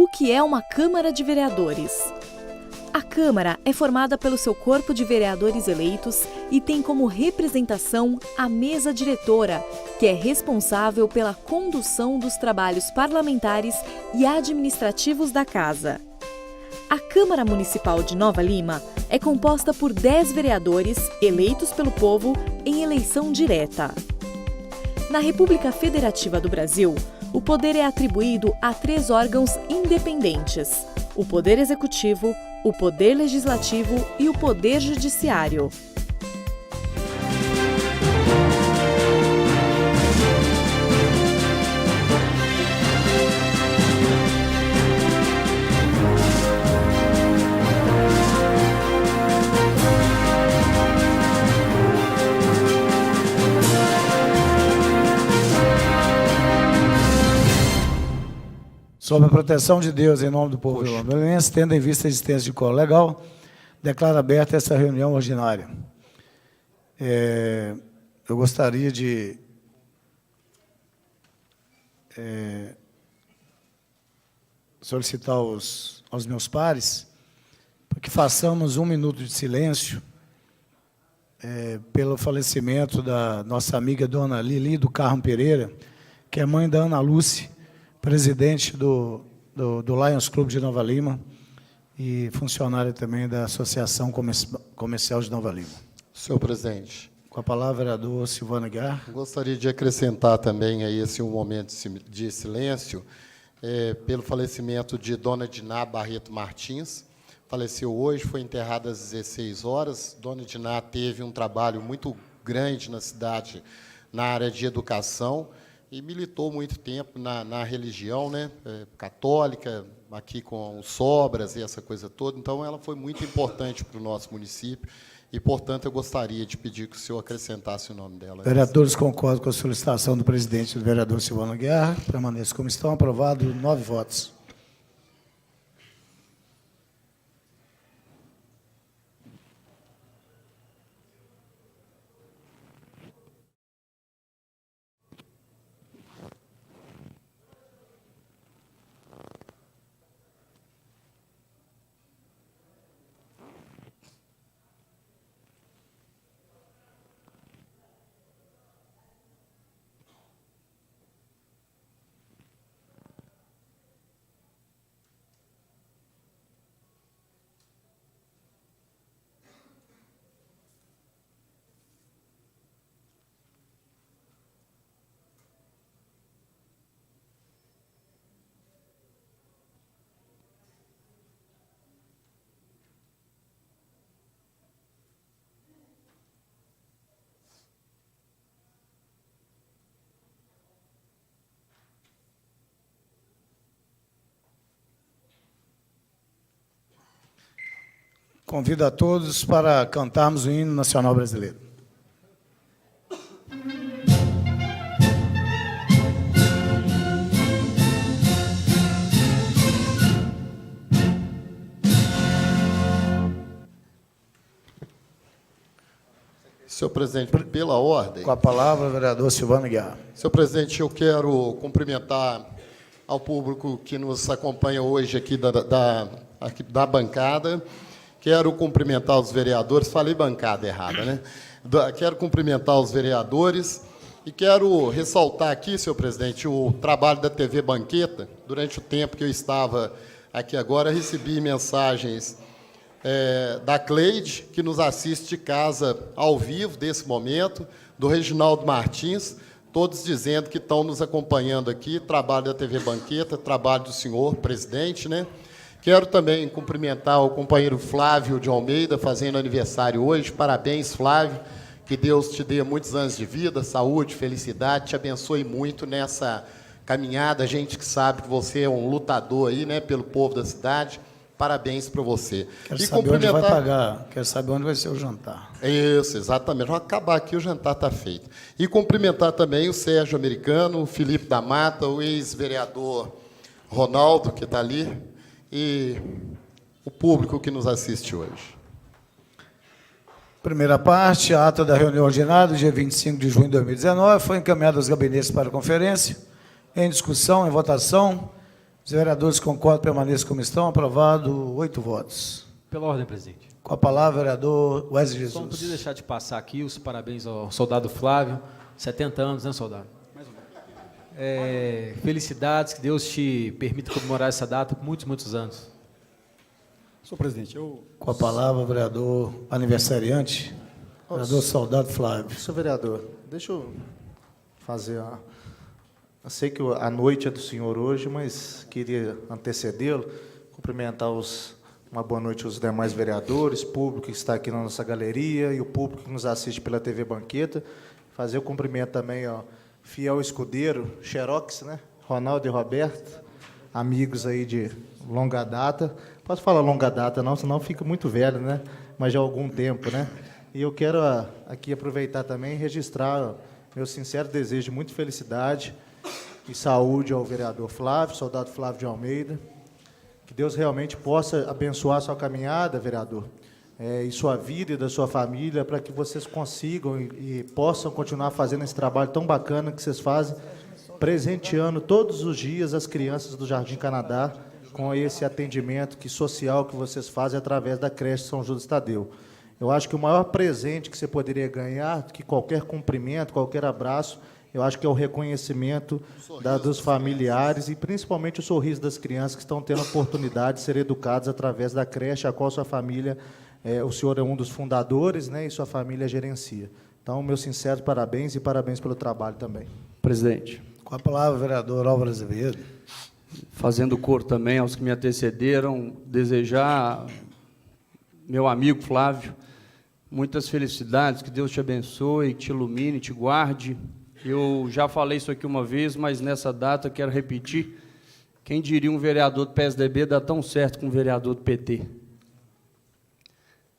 O que é uma Câmara de Vereadores? A Câmara é formada pelo seu corpo de vereadores eleitos e tem como representação a mesa diretora, que é responsável pela condução dos trabalhos parlamentares e administrativos da Casa. A Câmara Municipal de Nova Lima é composta por 10 vereadores eleitos pelo povo em eleição direta. Na República Federativa do Brasil, o poder é atribuído a 3 órgãos independentes: o Poder Executivo, o Poder Legislativo e o Poder Judiciário. Sob a proteção de Deus, em nome do povo londrinense, tendo em vista a existência de quórum legal, declaro aberta essa reunião ordinária. Eu gostaria de solicitar aos meus pares para que façamos 1 minuto de silêncio pelo falecimento da nossa amiga dona Lili do Carmo Pereira, que é mãe da Ana Lúcia, presidente do Lions Clube de Nova Lima e funcionária também da Associação Comercial de Nova Lima. Senhor presidente. Com a palavra, vereador Silvano Aguiar. Gostaria de acrescentar também a esse um momento de silêncio pelo falecimento de dona Diná Barreto Martins. Faleceu hoje, foi enterrada às 16 horas. Dona Diná teve um trabalho muito grande na cidade, na área de educação, e militou muito tempo na religião, né, católica, aqui com os sobras e essa coisa toda. Então, ela foi muito importante para o nosso município e, portanto, eu gostaria de pedir que o senhor acrescentasse o nome dela. Vereadores concordam com a solicitação do presidente do vereador Silvano Aguiar. Permaneço como estão. Aprovado, 9 votos. Convido a todos para cantarmos o hino nacional brasileiro. Senhor presidente, pela ordem. Com a palavra, vereador Silvano Aguiar. Senhor presidente, eu quero cumprimentar ao público que nos acompanha hoje aqui da bancada. Quero cumprimentar os vereadores, falei bancada errada, né? Quero cumprimentar os vereadores e quero ressaltar aqui, senhor presidente, o trabalho da TV Banqueta. Durante o tempo que eu estava aqui agora, recebi mensagens da Cleide, que nos assiste de casa ao vivo desse momento, do Reginaldo Martins, todos dizendo que estão nos acompanhando aqui, trabalho da TV Banqueta, trabalho do senhor presidente, né? Quero também cumprimentar o companheiro Flávio de Almeida, fazendo aniversário hoje. Parabéns, Flávio. Que Deus te dê muitos anos de vida, saúde, felicidade, te abençoe muito nessa caminhada. A gente que sabe que você é um lutador aí, né, pelo povo da cidade. Parabéns para você. Quero saber onde vai pagar, quero saber onde vai ser o jantar. Isso, exatamente. Vamos acabar aqui, o jantar está feito. E cumprimentar também o Sérgio Americano, o Felipe da Mata, o ex-vereador Ronaldo, que está ali, e o público que nos assiste hoje. Primeira parte, a ata da reunião ordinária do dia 25 de junho de 2019 foi encaminhada aos gabinetes para conferência, em discussão, em votação, Os vereadores concordam, permaneçam como estão. Aprovado, 8 votos. Pela ordem, presidente. Com a palavra, vereador Wesley Jesus. Só não podia deixar de passar aqui os parabéns ao soldado Flávio. 70 anos, né, soldado? Felicidades, que Deus te permita comemorar essa data por muitos, muitos anos. Senhor presidente, eu... Com a palavra, vereador aniversariante, vereador soldado Flávio. Senhor vereador, deixa eu fazer a... Eu sei que a noite é do senhor hoje, mas queria antecedê-lo, cumprimentar uma boa noite aos demais vereadores, público que está aqui na nossa galeria e o público que nos assiste pela TV Banqueta. Fazer o cumprimento também, ó, fiel escudeiro, Xerox, né? Ronaldo e Roberto, amigos aí de longa data. Posso falar longa data não, senão fica muito velho, né? Mas já há algum tempo, né? E eu quero aqui aproveitar também e registrar meu sincero desejo de muita felicidade e saúde ao vereador Flávio, soldado Flávio de Almeida. Que Deus realmente possa abençoar a sua caminhada, vereador, e sua vida e da sua família, para que vocês consigam e possam continuar fazendo esse trabalho tão bacana que vocês fazem, presenteando todos os dias as crianças do Jardim Canadá com esse atendimento social que vocês fazem através da creche São Judas Tadeu. Eu acho que o maior presente que você poderia ganhar, que qualquer cumprimento, qualquer abraço, eu acho que é o reconhecimento dos familiares e principalmente o sorriso das crianças que estão tendo a oportunidade de ser educadas através da creche, a qual sua família, o senhor é um dos fundadores, né, e sua família gerencia. Então, meus sinceros parabéns e parabéns pelo trabalho também. Presidente. Com a palavra, vereador Álvaro Azevedo. Fazendo coro também aos que me antecederam, desejar, meu amigo Flávio, muitas felicidades, que Deus te abençoe, te ilumine, te guarde. Eu já falei isso aqui uma vez, mas nessa data quero repetir. Quem diria um vereador do PSDB dá tão certo com um vereador do PT?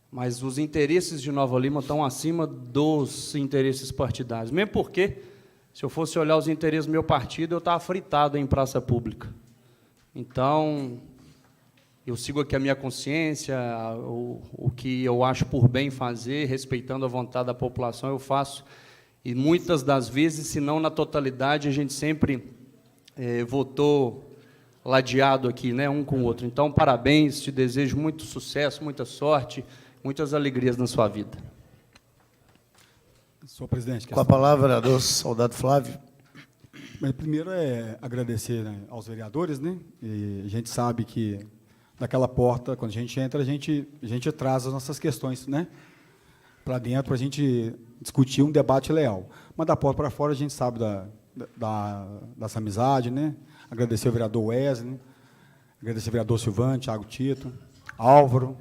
Mas os interesses de Nova Lima estão acima dos interesses partidários. Mesmo porque, se eu fosse olhar os interesses do meu partido, eu estava fritado em praça pública. Então, eu sigo aqui a minha consciência, o que eu acho por bem fazer, respeitando a vontade da população, eu faço. E muitas das vezes, se não na totalidade, a gente sempre votou ladeado aqui, né, um com o outro. Então, parabéns, te desejo muito sucesso, muita sorte, muitas alegrias na sua vida. Senhor presidente... Com a palavra, vereador soldado Flávio. Mas primeiro agradecer, né, aos vereadores, né? E a gente sabe que daquela porta, quando a gente entra, a gente traz as nossas questões, né, para dentro, para a gente discutir um debate leal. Mas da porta para fora, a gente sabe dessa amizade, né? Agradecer ao vereador Wesley, né? Agradecer ao vereador Silvano, Thiago Tito, Álvaro,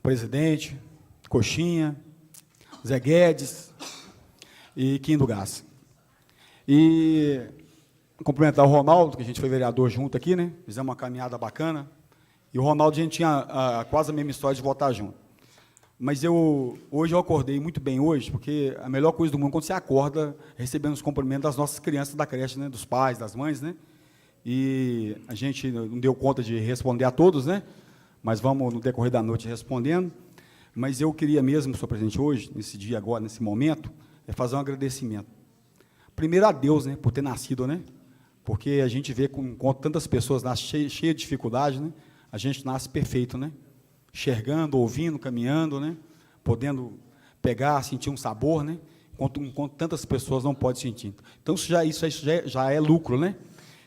presidente, Coxinha, Zé Guedes e Quim do Gás. E cumprimentar o Ronaldo, que a gente foi vereador junto aqui, né? Fizemos uma caminhada bacana. E o Ronaldo, a gente tinha quase a mesma história de votar junto. Mas hoje eu acordei muito bem hoje, porque a melhor coisa do mundo é quando você acorda recebendo os cumprimentos das nossas crianças da creche, né? Dos pais, das mães, né? E a gente não deu conta de responder a todos, né? Mas vamos, no decorrer da noite, respondendo. Mas eu queria mesmo, senhor presidente, hoje, nesse dia agora, nesse momento, fazer um agradecimento. Primeiro a Deus, né, por ter nascido, né? Porque a gente vê enquanto tantas pessoas nascem cheias de dificuldade, né? A gente nasce perfeito, né? Enxergando, ouvindo, caminhando, né? Podendo pegar, sentir um sabor, né? Enquanto tantas pessoas não podem sentir. Então, isso já é lucro, né?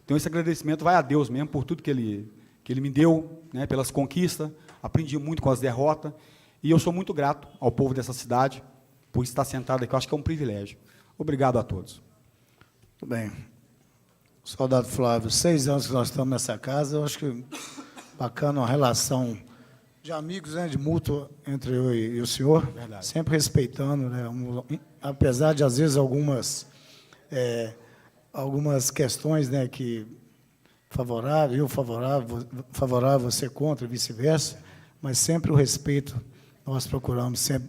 Então, esse agradecimento vai a Deus mesmo por tudo que Ele me deu, né? Pelas conquistas. Aprendi muito com as derrotas. E eu sou muito grato ao povo dessa cidade por estar sentado aqui. Eu acho que é um privilégio. Obrigado a todos. Muito bem. Soldado Flávio, 6 anos que nós estamos nessa casa, eu acho que bacana uma relação de amigos, né, de mútuo entre eu e o senhor. Verdade. Sempre respeitando, né, apesar de, às vezes, algumas questões, né, que favorável, você contra, e vice-versa, mas sempre o respeito nós procuramos sempre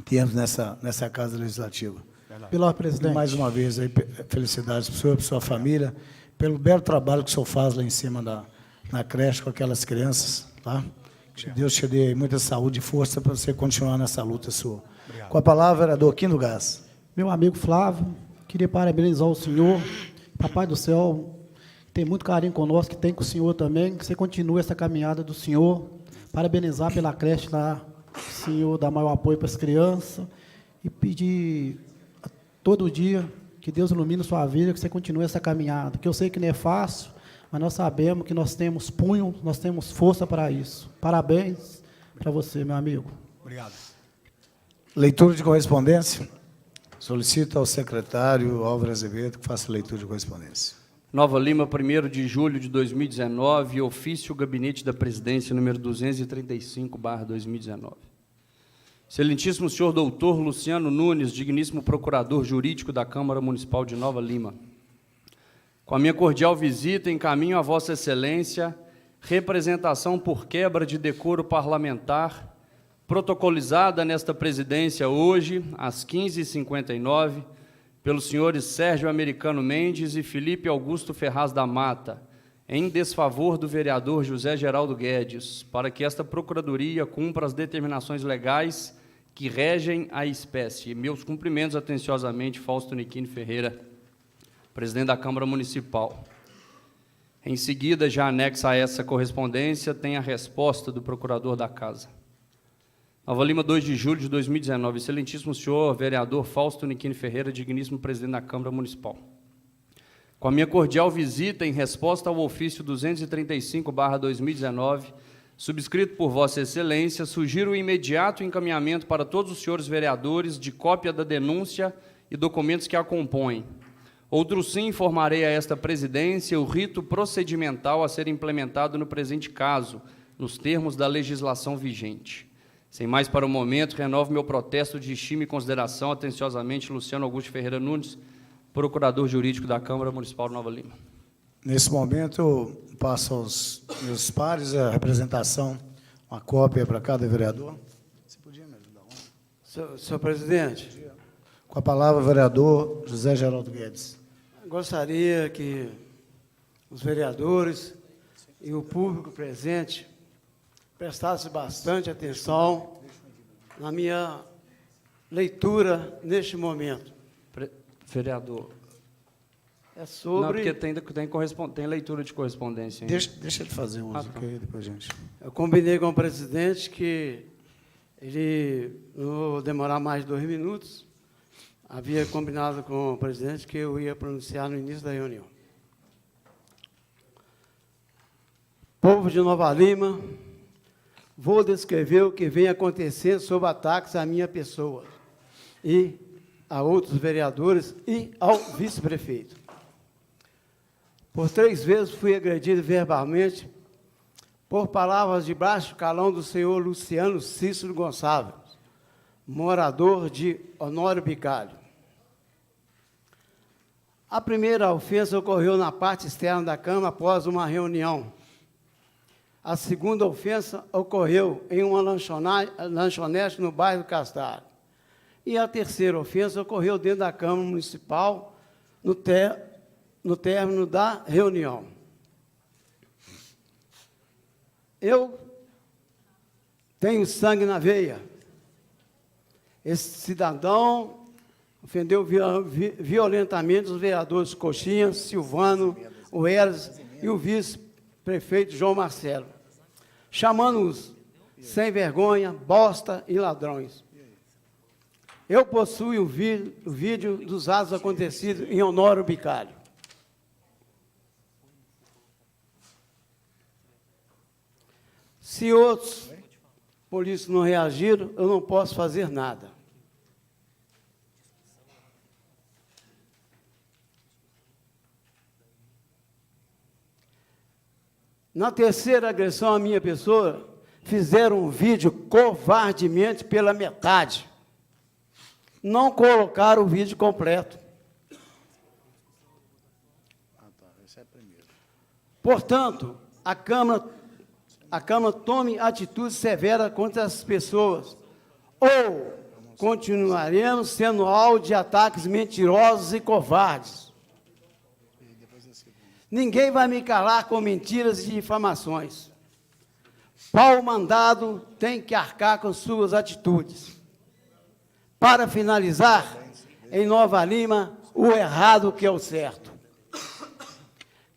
termos nessa casa legislativa. Pelo presidente. E mais uma vez, aí, felicidades para o senhor, para a sua família, pelo belo trabalho que o senhor faz lá em cima na creche com aquelas crianças. Tá? Que Deus te dê muita saúde e força para você continuar nessa luta sua. Obrigado. Com a palavra, vereador Quim do Gás. Meu amigo Flávio, queria parabenizar o senhor, Papai do Céu, que tem muito carinho conosco, que tem com o senhor também, que você continue essa caminhada do senhor. Parabenizar pela creche lá, o senhor dá maior apoio para as crianças e pedir todo dia que Deus ilumine sua vida, que você continue essa caminhada, que eu sei que não é fácil, mas nós sabemos que nós temos punho, nós temos força para isso. Parabéns para você, meu amigo. Obrigado. Leitura de correspondência. Solicito ao secretário Álvaro Azevedo que faça leitura de correspondência. Nova Lima, 1º de julho de 2019, ofício Gabinete da Presidência, número 235/2019. Excelentíssimo senhor doutor Luciano Nunes, digníssimo procurador jurídico da Câmara Municipal de Nova Lima. Com a minha cordial visita, encaminho a Vossa Excelência representação por quebra de decoro parlamentar, protocolizada nesta presidência hoje, às 15h59, pelos senhores Sérgio Americano Mendes e Felipe Augusto Ferraz da Mata, em desfavor do vereador José Geraldo Guedes, para que esta Procuradoria cumpra as determinações legais que regem a espécie. Meus cumprimentos atenciosamente, Fausto Niquini Ferreira, presidente da Câmara Municipal. Em seguida, já anexa a essa correspondência, tem a resposta do procurador da Casa. Nova Lima, 2 de julho de 2019. Excelentíssimo senhor vereador Fausto Niquini Ferreira, digníssimo presidente da Câmara Municipal. Com a minha cordial visita, em resposta ao ofício 235/2019, subscrito por Vossa Excelência, sugiro o imediato encaminhamento para todos os senhores vereadores de cópia da denúncia e documentos que a compõem. Outro sim, informarei a esta presidência o rito procedimental a ser implementado no presente caso, nos termos da legislação vigente. Sem mais para o momento, renovo meu protesto de estima e consideração, atenciosamente, Luciano Augusto Ferreira Nunes, procurador jurídico da Câmara Municipal de Nova Lima. Nesse momento, eu passo aos meus pares a representação, uma cópia para cada vereador. Você podia me ajudar? Senhor presidente, Com a palavra, o vereador José Geraldo Guedes. gostaria que os vereadores e o público presente prestassem bastante atenção na minha leitura neste momento. Vereador. É sobre... Não, porque tem leitura de correspondência ainda. Deixa ele fazer uso, ok? Depois, gente. Eu combinei com o presidente que ele não vou demorar mais de 2 minutos. Havia combinado com o presidente que eu ia pronunciar no início da reunião. Povo de Nova Lima, vou descrever o que vem acontecendo sob ataques à minha pessoa e a outros vereadores e ao vice-prefeito. Por 3 vezes fui agredido verbalmente por palavras de baixo calão do senhor Luciano Cícero Gonçalves, morador de Honório Bicalho. A primeira ofensa ocorreu na parte externa da Câmara após uma reunião. A segunda ofensa ocorreu em uma lanchonete no bairro Castar. E a terceira ofensa ocorreu dentro da Câmara Municipal, no término da reunião. Eu tenho sangue na veia. Esse cidadão ofendeu violentamente os vereadores Coxinha, Silvano, o Eras e o vice-prefeito João Marcelo, chamando-os sem vergonha, bosta e ladrões. Eu possuo o vídeo dos atos acontecidos em Honório Bicalho. Se outros polícias não reagiram, eu não posso fazer nada. Na terceira agressão à minha pessoa, fizeram um vídeo covardemente pela metade. Não colocaram o vídeo completo. Portanto, a Câmara tome atitude severa contra essas pessoas, ou continuaremos sendo alvo de ataques mentirosos e covardes. Ninguém vai me calar com mentiras e difamações. Pau mandado tem que arcar com suas atitudes. Para finalizar, em Nova Lima, o errado que é o certo.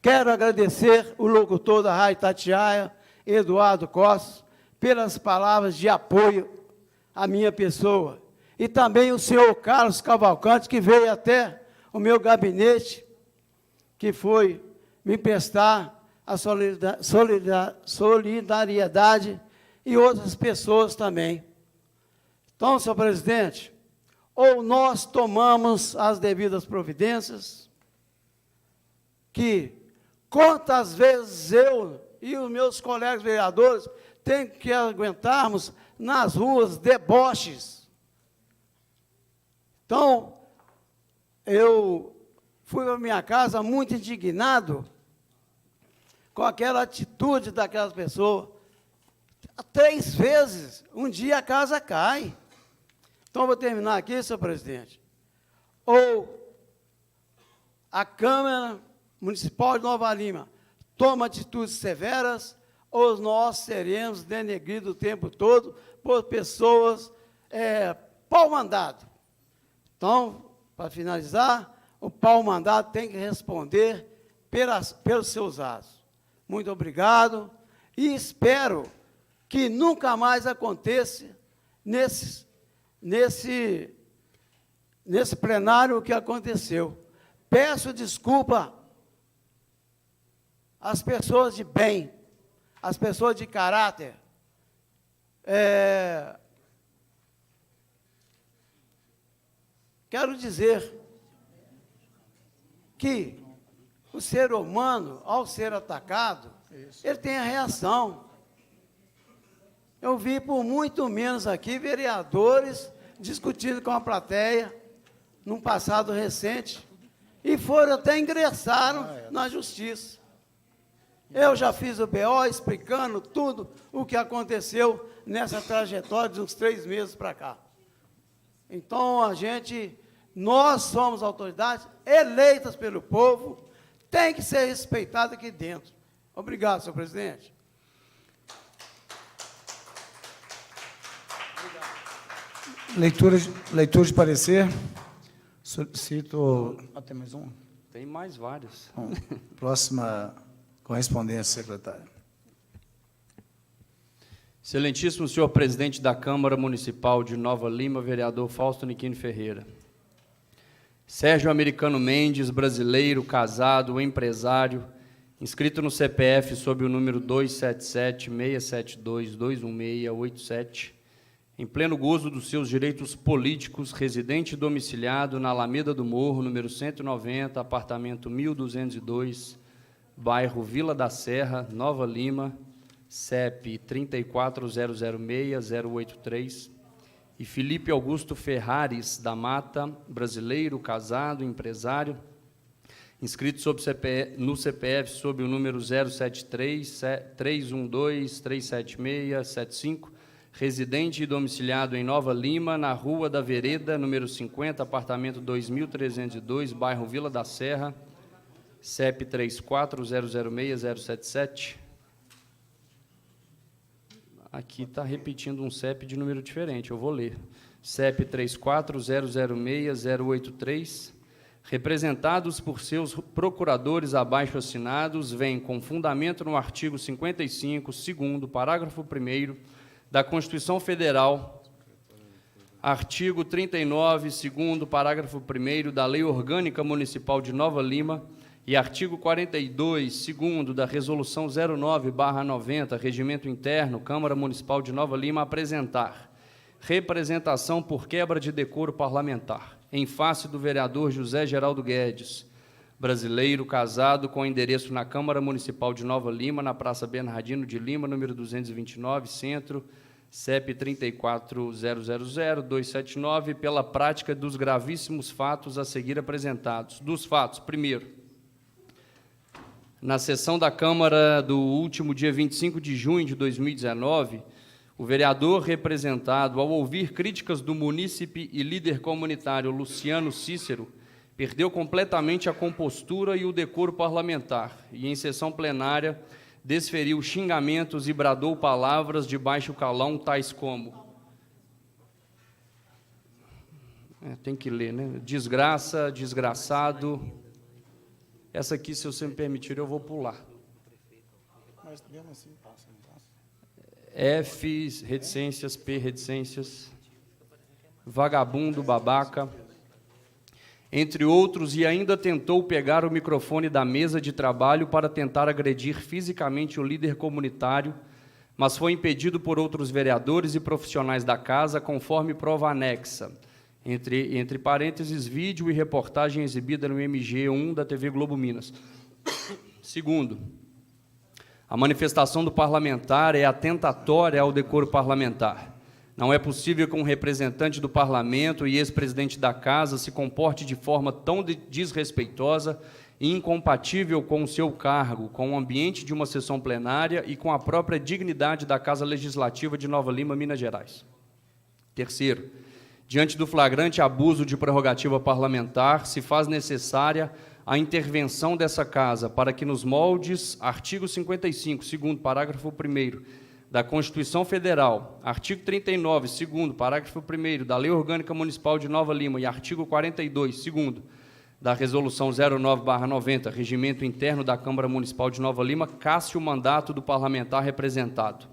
Quero agradecer o locutor da Rádio Itatiaia, Eduardo Costa, pelas palavras de apoio à minha pessoa. E também o senhor Carlos Cavalcante, que veio até o meu gabinete, que foi me prestar a solidariedade e outras pessoas também. Então, senhor presidente, ou nós tomamos as devidas providências, que quantas vezes eu e os meus colegas vereadores têm que aguentarmos nas ruas deboches. Então, eu fui para minha casa muito indignado com aquela atitude daquelas pessoas. 3 vezes, um dia a casa cai. Então, vou terminar aqui, senhor presidente. Ou a Câmara Municipal de Nova Lima toma atitudes severas, ou nós seremos denegridos o tempo todo por pessoas pau-mandado. Então, para finalizar, o pau-mandado tem que responder pelos seus atos. Muito obrigado e espero que nunca mais aconteça nesse plenário o que aconteceu. Peço desculpa às pessoas de bem, às pessoas de caráter. Quero dizer que o ser humano, ao ser atacado, ele tem a reação. Eu vi por muito menos aqui vereadores discutindo com a plateia, num passado recente, e foram até ingressaram na justiça. Eu já fiz o BO explicando tudo o que aconteceu nessa trajetória de uns 3 meses para cá. Então, nós somos autoridades eleitas pelo povo, tem que ser respeitado aqui dentro. Obrigado, senhor presidente. Leitura de parecer. Solicito até mais um. Tem mais vários. Bom, próxima correspondência, secretário. Excelentíssimo senhor presidente da Câmara Municipal de Nova Lima, vereador Fausto Niquini Ferreira. Sérgio Americano Mendes, brasileiro, casado, empresário, inscrito no CPF sob o número 277-672-21687, em pleno gozo dos seus direitos políticos, residente domiciliado na Alameda do Morro, número 190, apartamento 1202, bairro Vila da Serra, Nova Lima, CEP 34006083, e Felipe Augusto Ferrares da Mata, brasileiro, casado, empresário, inscrito no CPF sob o número 073-312-376-75, residente e domiciliado em Nova Lima, na Rua da Vereda, número 50, apartamento 2302, bairro Vila da Serra, CEP 34006077. Aqui está repetindo um CEP de número diferente, eu vou ler. CEP 34006083, representados por seus procuradores abaixo assinados, vêm com fundamento no artigo 55, segundo, parágrafo 1º da Constituição Federal, artigo 39, segundo, parágrafo 1º da Lei Orgânica Municipal de Nova Lima e artigo 42, segundo, da Resolução 09/90, Regimento Interno, Câmara Municipal de Nova Lima, apresentar representação por quebra de decoro parlamentar, em face do vereador José Geraldo Guedes, brasileiro, casado, com endereço na Câmara Municipal de Nova Lima, na Praça Bernardino de Lima, número 229, Centro, CEP 34000279, pela prática dos gravíssimos fatos a seguir apresentados. Dos fatos, primeiro, na sessão da Câmara do último dia 25 de junho de 2019, o vereador representado, ao ouvir críticas do munícipe e líder comunitário Luciano Cícero, perdeu completamente a compostura e o decoro parlamentar e, em sessão plenária, desferiu xingamentos e bradou palavras de baixo calão, tais como... tem que ler, né? Desgraça, desgraçado... Essa aqui, se você me permitir, eu vou pular. Mas mesmo assim passa, não passa? F, reticências, P, reticências, vagabundo, babaca, entre outros, e ainda tentou pegar o microfone da mesa de trabalho para tentar agredir fisicamente o líder comunitário, mas foi impedido por outros vereadores e profissionais da casa, conforme prova anexa, entre parênteses, vídeo e reportagem exibida no MG1 da TV Globo Minas. Segundo, a manifestação do parlamentar é atentatória ao decoro parlamentar. Não é possível que um representante do parlamento e ex-presidente da casa se comporte de forma tão desrespeitosa e incompatível com o seu cargo, com o ambiente de uma sessão plenária e com a própria dignidade da Casa Legislativa de Nova Lima, Minas Gerais. Terceiro, diante do flagrante abuso de prerrogativa parlamentar, se faz necessária a intervenção dessa Casa para que, nos moldes, artigo 55, segundo parágrafo 1º, da Constituição Federal, artigo 39, segundo parágrafo 1º, da Lei Orgânica Municipal de Nova Lima e artigo 42, segundo, da Resolução 09/90, Regimento Interno da Câmara Municipal de Nova Lima, casse o mandato do parlamentar representado.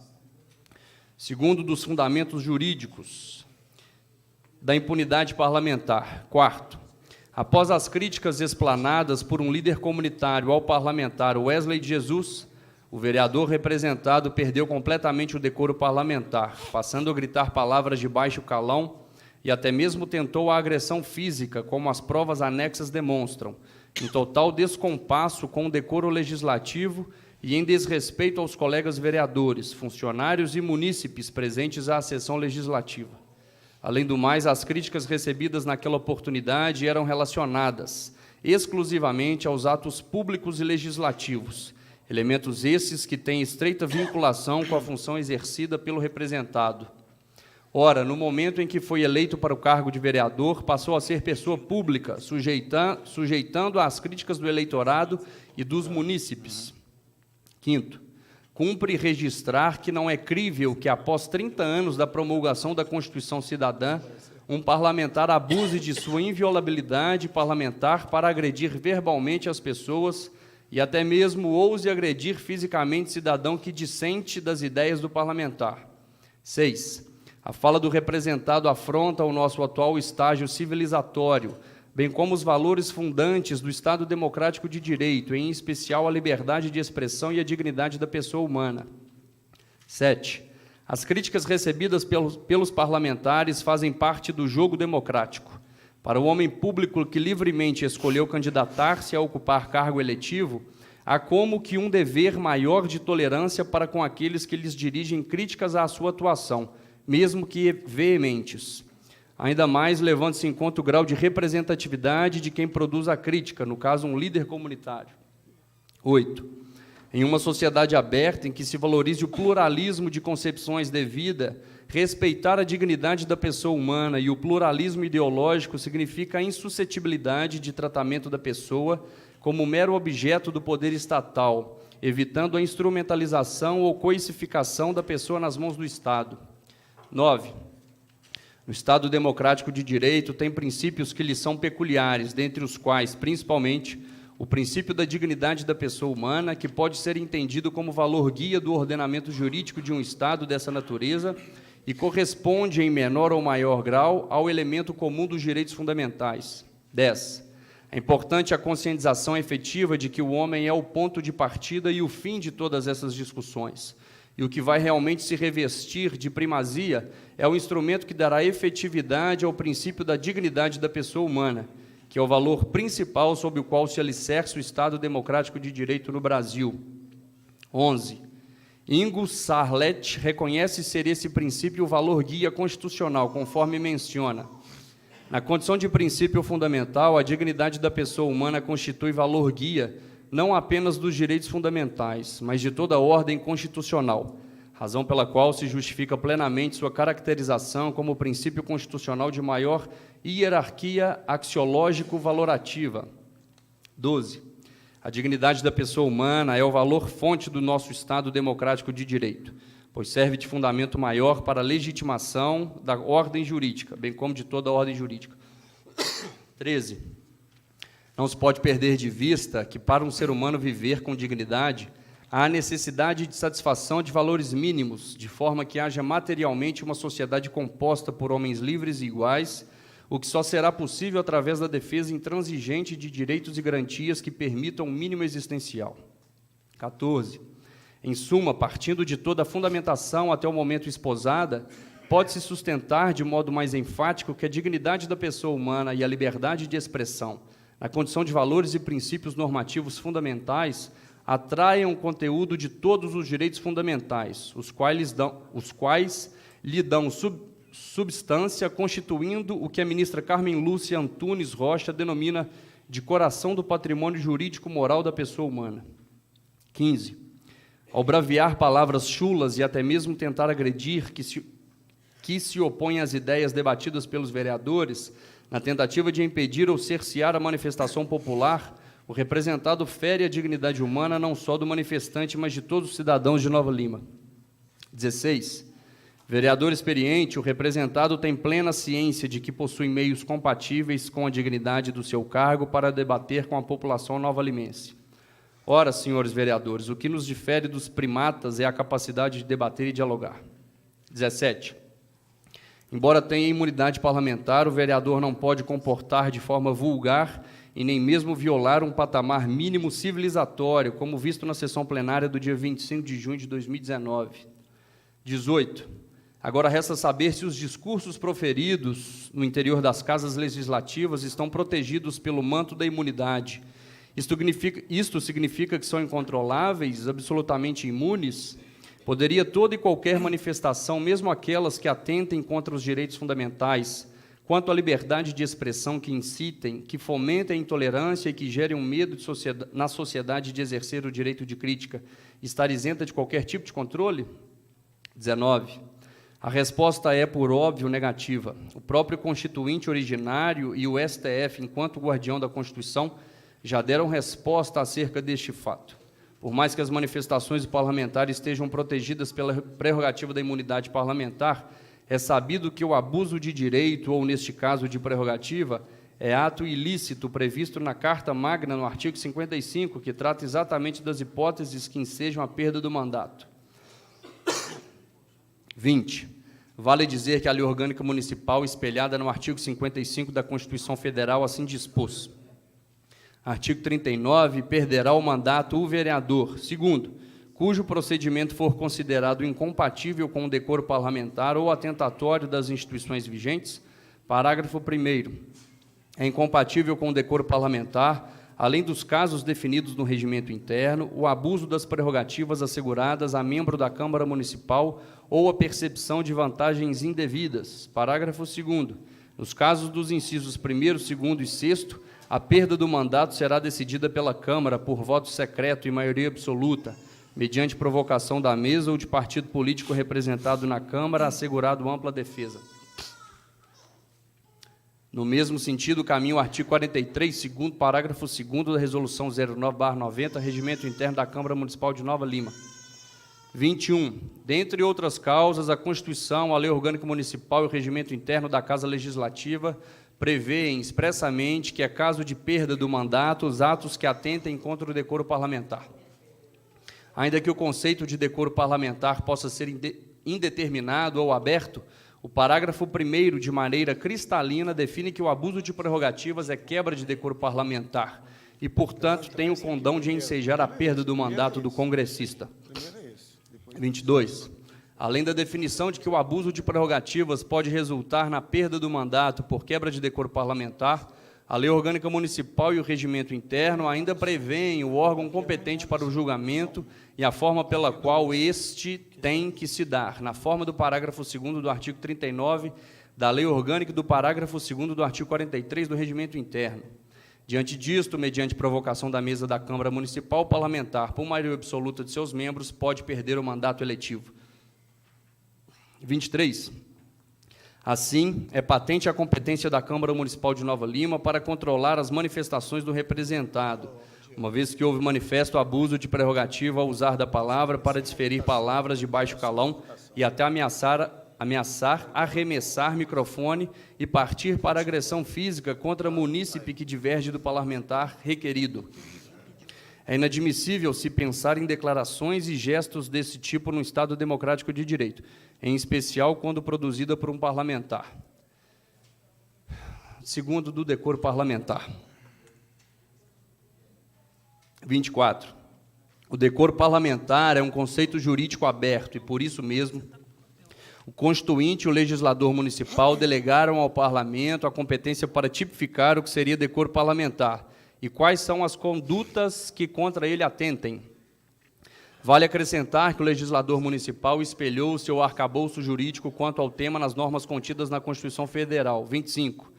Segundo, dos fundamentos jurídicos da impunidade parlamentar. Quarto, após as críticas explanadas por um líder comunitário ao parlamentar Wesley de Jesus, o vereador representado perdeu completamente o decoro parlamentar, passando a gritar palavras de baixo calão e até mesmo tentou a agressão física, como as provas anexas demonstram, em total descompasso com o decoro legislativo e em desrespeito aos colegas vereadores, funcionários e munícipes presentes à sessão legislativa. Além do mais, as críticas recebidas naquela oportunidade eram relacionadas exclusivamente aos atos públicos e legislativos, elementos esses que têm estreita vinculação com a função exercida pelo representado. Ora, no momento em que foi eleito para o cargo de vereador, passou a ser pessoa pública, sujeitando às críticas do eleitorado e dos munícipes. Quinto, cumpre registrar que não é crível que, após 30 anos da promulgação da Constituição Cidadã, um parlamentar abuse de sua inviolabilidade parlamentar para agredir verbalmente as pessoas e até mesmo ouse agredir fisicamente cidadão que dissente das ideias do parlamentar. 6. A fala do representado afronta o nosso atual estágio civilizatório, bem como os valores fundantes do Estado Democrático de Direito, em especial a liberdade de expressão e a dignidade da pessoa humana. 7. As críticas recebidas pelos parlamentares fazem parte do jogo democrático. Para o homem público que livremente escolheu candidatar-se a ocupar cargo eletivo, há como que um dever maior de tolerância para com aqueles que lhes dirigem críticas à sua atuação, mesmo que veementes. Ainda mais levando-se em conta o grau de representatividade de quem produz a crítica, no caso, um líder comunitário. 8. Em uma sociedade aberta, em que se valorize o pluralismo de concepções de vida, respeitar a dignidade da pessoa humana e o pluralismo ideológico significa a insuscetibilidade de tratamento da pessoa como mero objeto do poder estatal, evitando a instrumentalização ou coisificação da pessoa nas mãos do Estado. 9. O Estado Democrático de Direito tem princípios que lhe são peculiares, dentre os quais, principalmente, o princípio da dignidade da pessoa humana, que pode ser entendido como valor guia do ordenamento jurídico de um Estado dessa natureza e corresponde, em menor ou maior grau, ao elemento comum dos direitos fundamentais. 10. É importante a conscientização efetiva de que o homem é o ponto de partida e o fim de todas essas discussões. E o que vai realmente se revestir de primazia é o instrumento que dará efetividade ao princípio da dignidade da pessoa humana, que é o valor principal sob o qual se alicerça o Estado Democrático de Direito no Brasil. 11. Ingo Sarlet reconhece ser esse princípio o valor guia constitucional, conforme menciona. Na condição de princípio fundamental, a dignidade da pessoa humana constitui valor guia não apenas dos direitos fundamentais, mas de toda a ordem constitucional, razão pela qual se justifica plenamente sua caracterização como princípio constitucional de maior hierarquia axiológico-valorativa. 12. A dignidade da pessoa humana é o valor fonte do nosso Estado Democrático de Direito, pois serve de fundamento maior para a legitimação da ordem jurídica, bem como de toda a ordem jurídica. 13. Não se pode perder de vista que, para um ser humano viver com dignidade, há necessidade de satisfação de valores mínimos, de forma que haja materialmente uma sociedade composta por homens livres e iguais, o que só será possível através da defesa intransigente de direitos e garantias que permitam o mínimo existencial. 14. Em suma, partindo de toda a fundamentação até o momento esposada, pode-se sustentar de modo mais enfático que a dignidade da pessoa humana e a liberdade de expressão, na condição de valores e princípios normativos fundamentais, atraiam o conteúdo de todos os direitos fundamentais, os quais lhe dão substância, constituindo o que a ministra Carmen Lúcia Antunes Rocha denomina de coração do patrimônio jurídico-moral da pessoa humana. 15. Ao braviar palavras chulas e até mesmo tentar agredir que se opõem às ideias debatidas pelos vereadores, na tentativa de impedir ou cercear a manifestação popular, o representado fere a dignidade humana não só do manifestante, mas de todos os cidadãos de Nova Lima. 16. Vereador experiente, o representado tem plena ciência de que possui meios compatíveis com a dignidade do seu cargo para debater com a população nova-limense. Ora, senhores vereadores, o que nos difere dos primatas é a capacidade de debater e dialogar. 17. Embora tenha imunidade parlamentar, o vereador não pode comportar de forma vulgar e nem mesmo violar um patamar mínimo civilizatório, como visto na sessão plenária do dia 25 de junho de 2019. 18. Agora resta saber se os discursos proferidos no interior das casas legislativas estão protegidos pelo manto da imunidade. Isto significa que são incontroláveis, absolutamente imunes? Poderia toda e qualquer manifestação, mesmo aquelas que atentem contra os direitos fundamentais, quanto à liberdade de expressão que incitem, que fomentem a intolerância e que gerem um medo na sociedade de exercer o direito de crítica, estar isenta de qualquer tipo de controle? 19. A resposta é, por óbvio, negativa. O próprio Constituinte originário e o STF, enquanto guardião da Constituição, já deram resposta acerca deste fato. Por mais que as manifestações parlamentares estejam protegidas pela prerrogativa da imunidade parlamentar, é sabido que o abuso de direito, ou neste caso de prerrogativa, é ato ilícito previsto na Carta Magna, no artigo 55, que trata exatamente das hipóteses que ensejam a perda do mandato. 20. Vale dizer que a Lei Orgânica Municipal, espelhada no artigo 55 da Constituição Federal, assim dispôs. Artigo 39, perderá o mandato o vereador, segundo, cujo procedimento for considerado incompatível com o decoro parlamentar ou atentatório das instituições vigentes. Parágrafo 1º. É incompatível com o decoro parlamentar, além dos casos definidos no regimento interno, o abuso das prerrogativas asseguradas a membro da Câmara Municipal ou a percepção de vantagens indevidas. Parágrafo 2º. Nos casos dos incisos 1º, 2º e 6º, a perda do mandato será decidida pela Câmara por voto secreto e maioria absoluta, mediante provocação da mesa ou de partido político representado na Câmara, assegurado ampla defesa. No mesmo sentido, caminha o artigo 43, segundo parágrafo 2º da Resolução 09/90, Regimento Interno da Câmara Municipal de Nova Lima. 21. Dentre outras causas, a Constituição, a Lei Orgânica Municipal e o Regimento Interno da Casa Legislativa prevêem expressamente que é caso de perda do mandato os atos que atentem contra o decoro parlamentar. Ainda que o conceito de decoro parlamentar possa ser indeterminado ou aberto, o parágrafo 1º, de maneira cristalina, define que o abuso de prerrogativas é quebra de decoro parlamentar e, portanto, tem o condão de ensejar a perda do mandato do congressista. 22. Além da definição de que o abuso de prerrogativas pode resultar na perda do mandato por quebra de decoro parlamentar, a Lei Orgânica Municipal e o Regimento Interno ainda prevêem o órgão competente para o julgamento e a forma pela qual este tem que se dar, na forma do parágrafo 2º do artigo 39 da Lei Orgânica e do parágrafo 2º do artigo 43 do Regimento Interno. Diante disto, mediante provocação da mesa da Câmara Municipal, o parlamentar, por maioria absoluta de seus membros, pode perder o mandato eletivo. 23. Assim, é patente a competência da Câmara Municipal de Nova Lima para controlar as manifestações do representado, uma vez que houve manifesto abuso de prerrogativa ao usar da palavra para desferir palavras de baixo calão e até ameaçar ameaçar, arremessar microfone e partir para agressão física contra munícipe que diverge do parlamentar requerido. É inadmissível se pensar em declarações e gestos desse tipo no Estado democrático de direito, em especial quando produzida por um parlamentar. Segundo, do decoro parlamentar. 24. O decoro parlamentar é um conceito jurídico aberto e, por isso mesmo, o Constituinte e o legislador municipal delegaram ao Parlamento a competência para tipificar o que seria decoro parlamentar e quais são as condutas que contra ele atentem. Vale acrescentar que o legislador municipal espelhou o seu arcabouço jurídico quanto ao tema nas normas contidas na Constituição Federal. 25.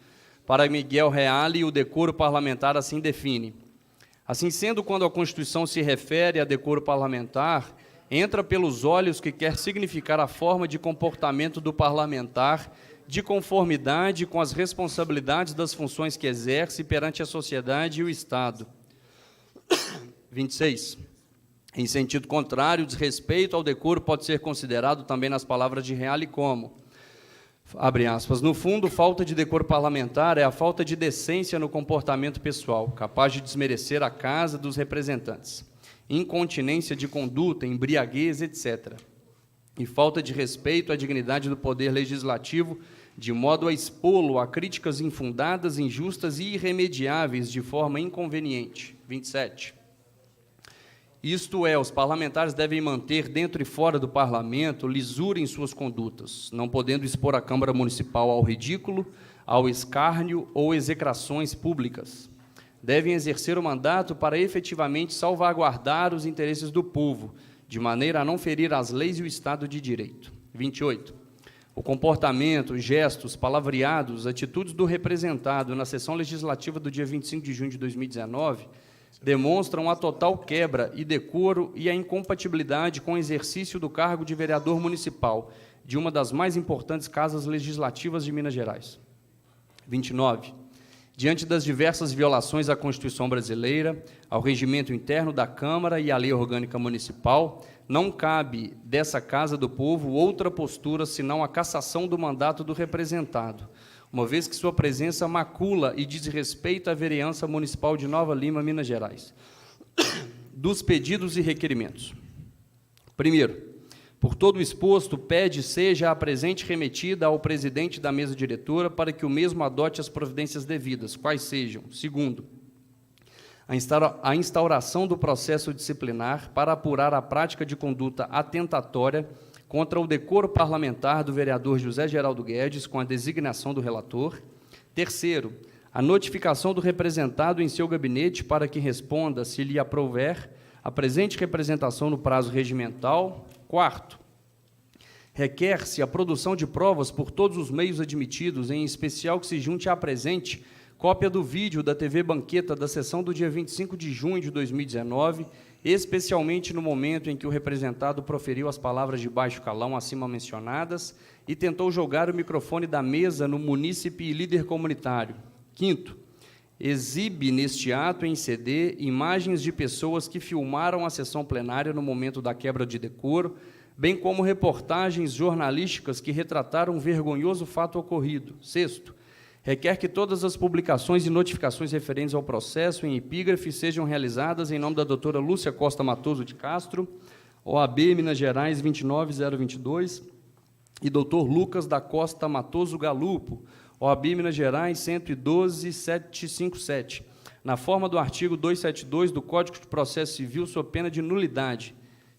Para Miguel Reale, o decoro parlamentar assim define. Assim sendo, quando a Constituição se refere a decoro parlamentar, entra pelos olhos que quer significar a forma de comportamento do parlamentar de conformidade com as responsabilidades das funções que exerce perante a sociedade e o Estado. 26. Em sentido contrário, o desrespeito ao decoro pode ser considerado também nas palavras de Reale como, abre aspas, no fundo, falta de decoro parlamentar é a falta de decência no comportamento pessoal, capaz de desmerecer a casa dos representantes, incontinência de conduta, embriaguez, etc. E falta de respeito à dignidade do poder legislativo, de modo a expô-lo a críticas infundadas, injustas e irremediáveis de forma inconveniente. 27. Isto é, os parlamentares devem manter dentro e fora do parlamento lisura em suas condutas, não podendo expor a Câmara Municipal ao ridículo, ao escárnio ou execrações públicas. Devem exercer o mandato para efetivamente salvaguardar os interesses do povo, de maneira a não ferir as leis e o Estado de Direito. 28. O comportamento, gestos, palavreados, atitudes do representado na sessão legislativa do dia 25 de junho de 2019 demonstram a total quebra e decoro e a incompatibilidade com o exercício do cargo de vereador municipal de uma das mais importantes casas legislativas de Minas Gerais. 29. Diante das diversas violações à Constituição brasileira, ao regimento interno da Câmara e à Lei Orgânica Municipal, não cabe dessa Casa do Povo outra postura senão a cassação do mandato do representado, uma vez que sua presença macula e desrespeita a vereança municipal de Nova Lima, Minas Gerais. Dos pedidos e requerimentos. Primeiro, por todo o exposto, pede seja a presente remetida ao presidente da mesa diretora para que o mesmo adote as providências devidas, quais sejam. Segundo, a instauração do processo disciplinar para apurar a prática de conduta atentatória contra o decoro parlamentar do vereador José Geraldo Guedes, com a designação do relator. Terceiro, a notificação do representado em seu gabinete para que responda, se lhe aprouver, a presente representação no prazo regimental. Quarto, requer-se a produção de provas por todos os meios admitidos, em especial que se junte à presente cópia do vídeo da TV Banqueta da sessão do dia 25 de junho de 2019, especialmente no momento em que o representado proferiu as palavras de baixo calão acima mencionadas e tentou jogar o microfone da mesa no munícipe e líder comunitário. Quinto, exibe neste ato em CD imagens de pessoas que filmaram a sessão plenária no momento da quebra de decoro, bem como reportagens jornalísticas que retrataram um vergonhoso fato ocorrido. Sexto, requer que todas as publicações e notificações referentes ao processo em epígrafe sejam realizadas em nome da doutora Lúcia Costa Matoso de Castro, OAB Minas Gerais 29022, e doutor Lucas da Costa Matoso Galupo, OAB Minas Gerais 112757, na forma do artigo 272 do Código de Processo Civil, sob pena de nulidade,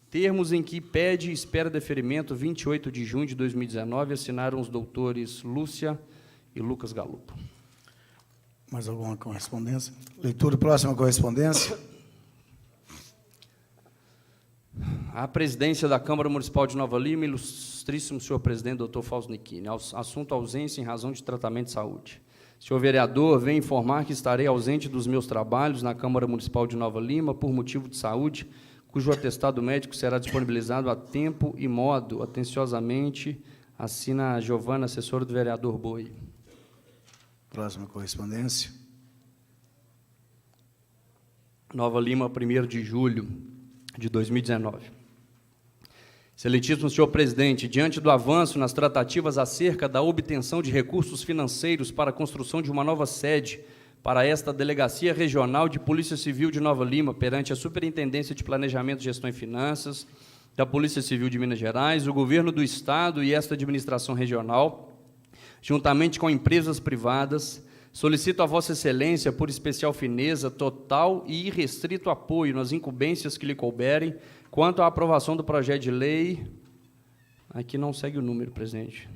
termos em que pede e espera deferimento 28 de junho de 2019, assinaram os doutores Lúcia e Lucas Galupo. Mais alguma correspondência? Leitura, próxima correspondência. A presidência da Câmara Municipal de Nova Lima, ilustríssimo senhor presidente, doutor Fausto Nichini, assunto ausência em razão de tratamento de saúde. Senhor vereador, venho informar que estarei ausente dos meus trabalhos na Câmara Municipal de Nova Lima por motivo de saúde, cujo atestado médico será disponibilizado a tempo e modo. Atenciosamente, assina a Giovana, assessora do vereador Boi. Próxima correspondência. Nova Lima, 1º de julho de 2019. Excelentíssimo senhor presidente, diante do avanço nas tratativas acerca da obtenção de recursos financeiros para a construção de uma nova sede para esta Delegacia Regional de Polícia Civil de Nova Lima, perante a Superintendência de Planejamento, Gestão e Finanças da Polícia Civil de Minas Gerais, o Governo do Estado e esta administração regional, juntamente com empresas privadas, solicito a Vossa Excelência, por especial fineza, total e irrestrito apoio nas incumbências que lhe couberem, quanto à aprovação do projeto de lei, aqui não segue o número, presidente,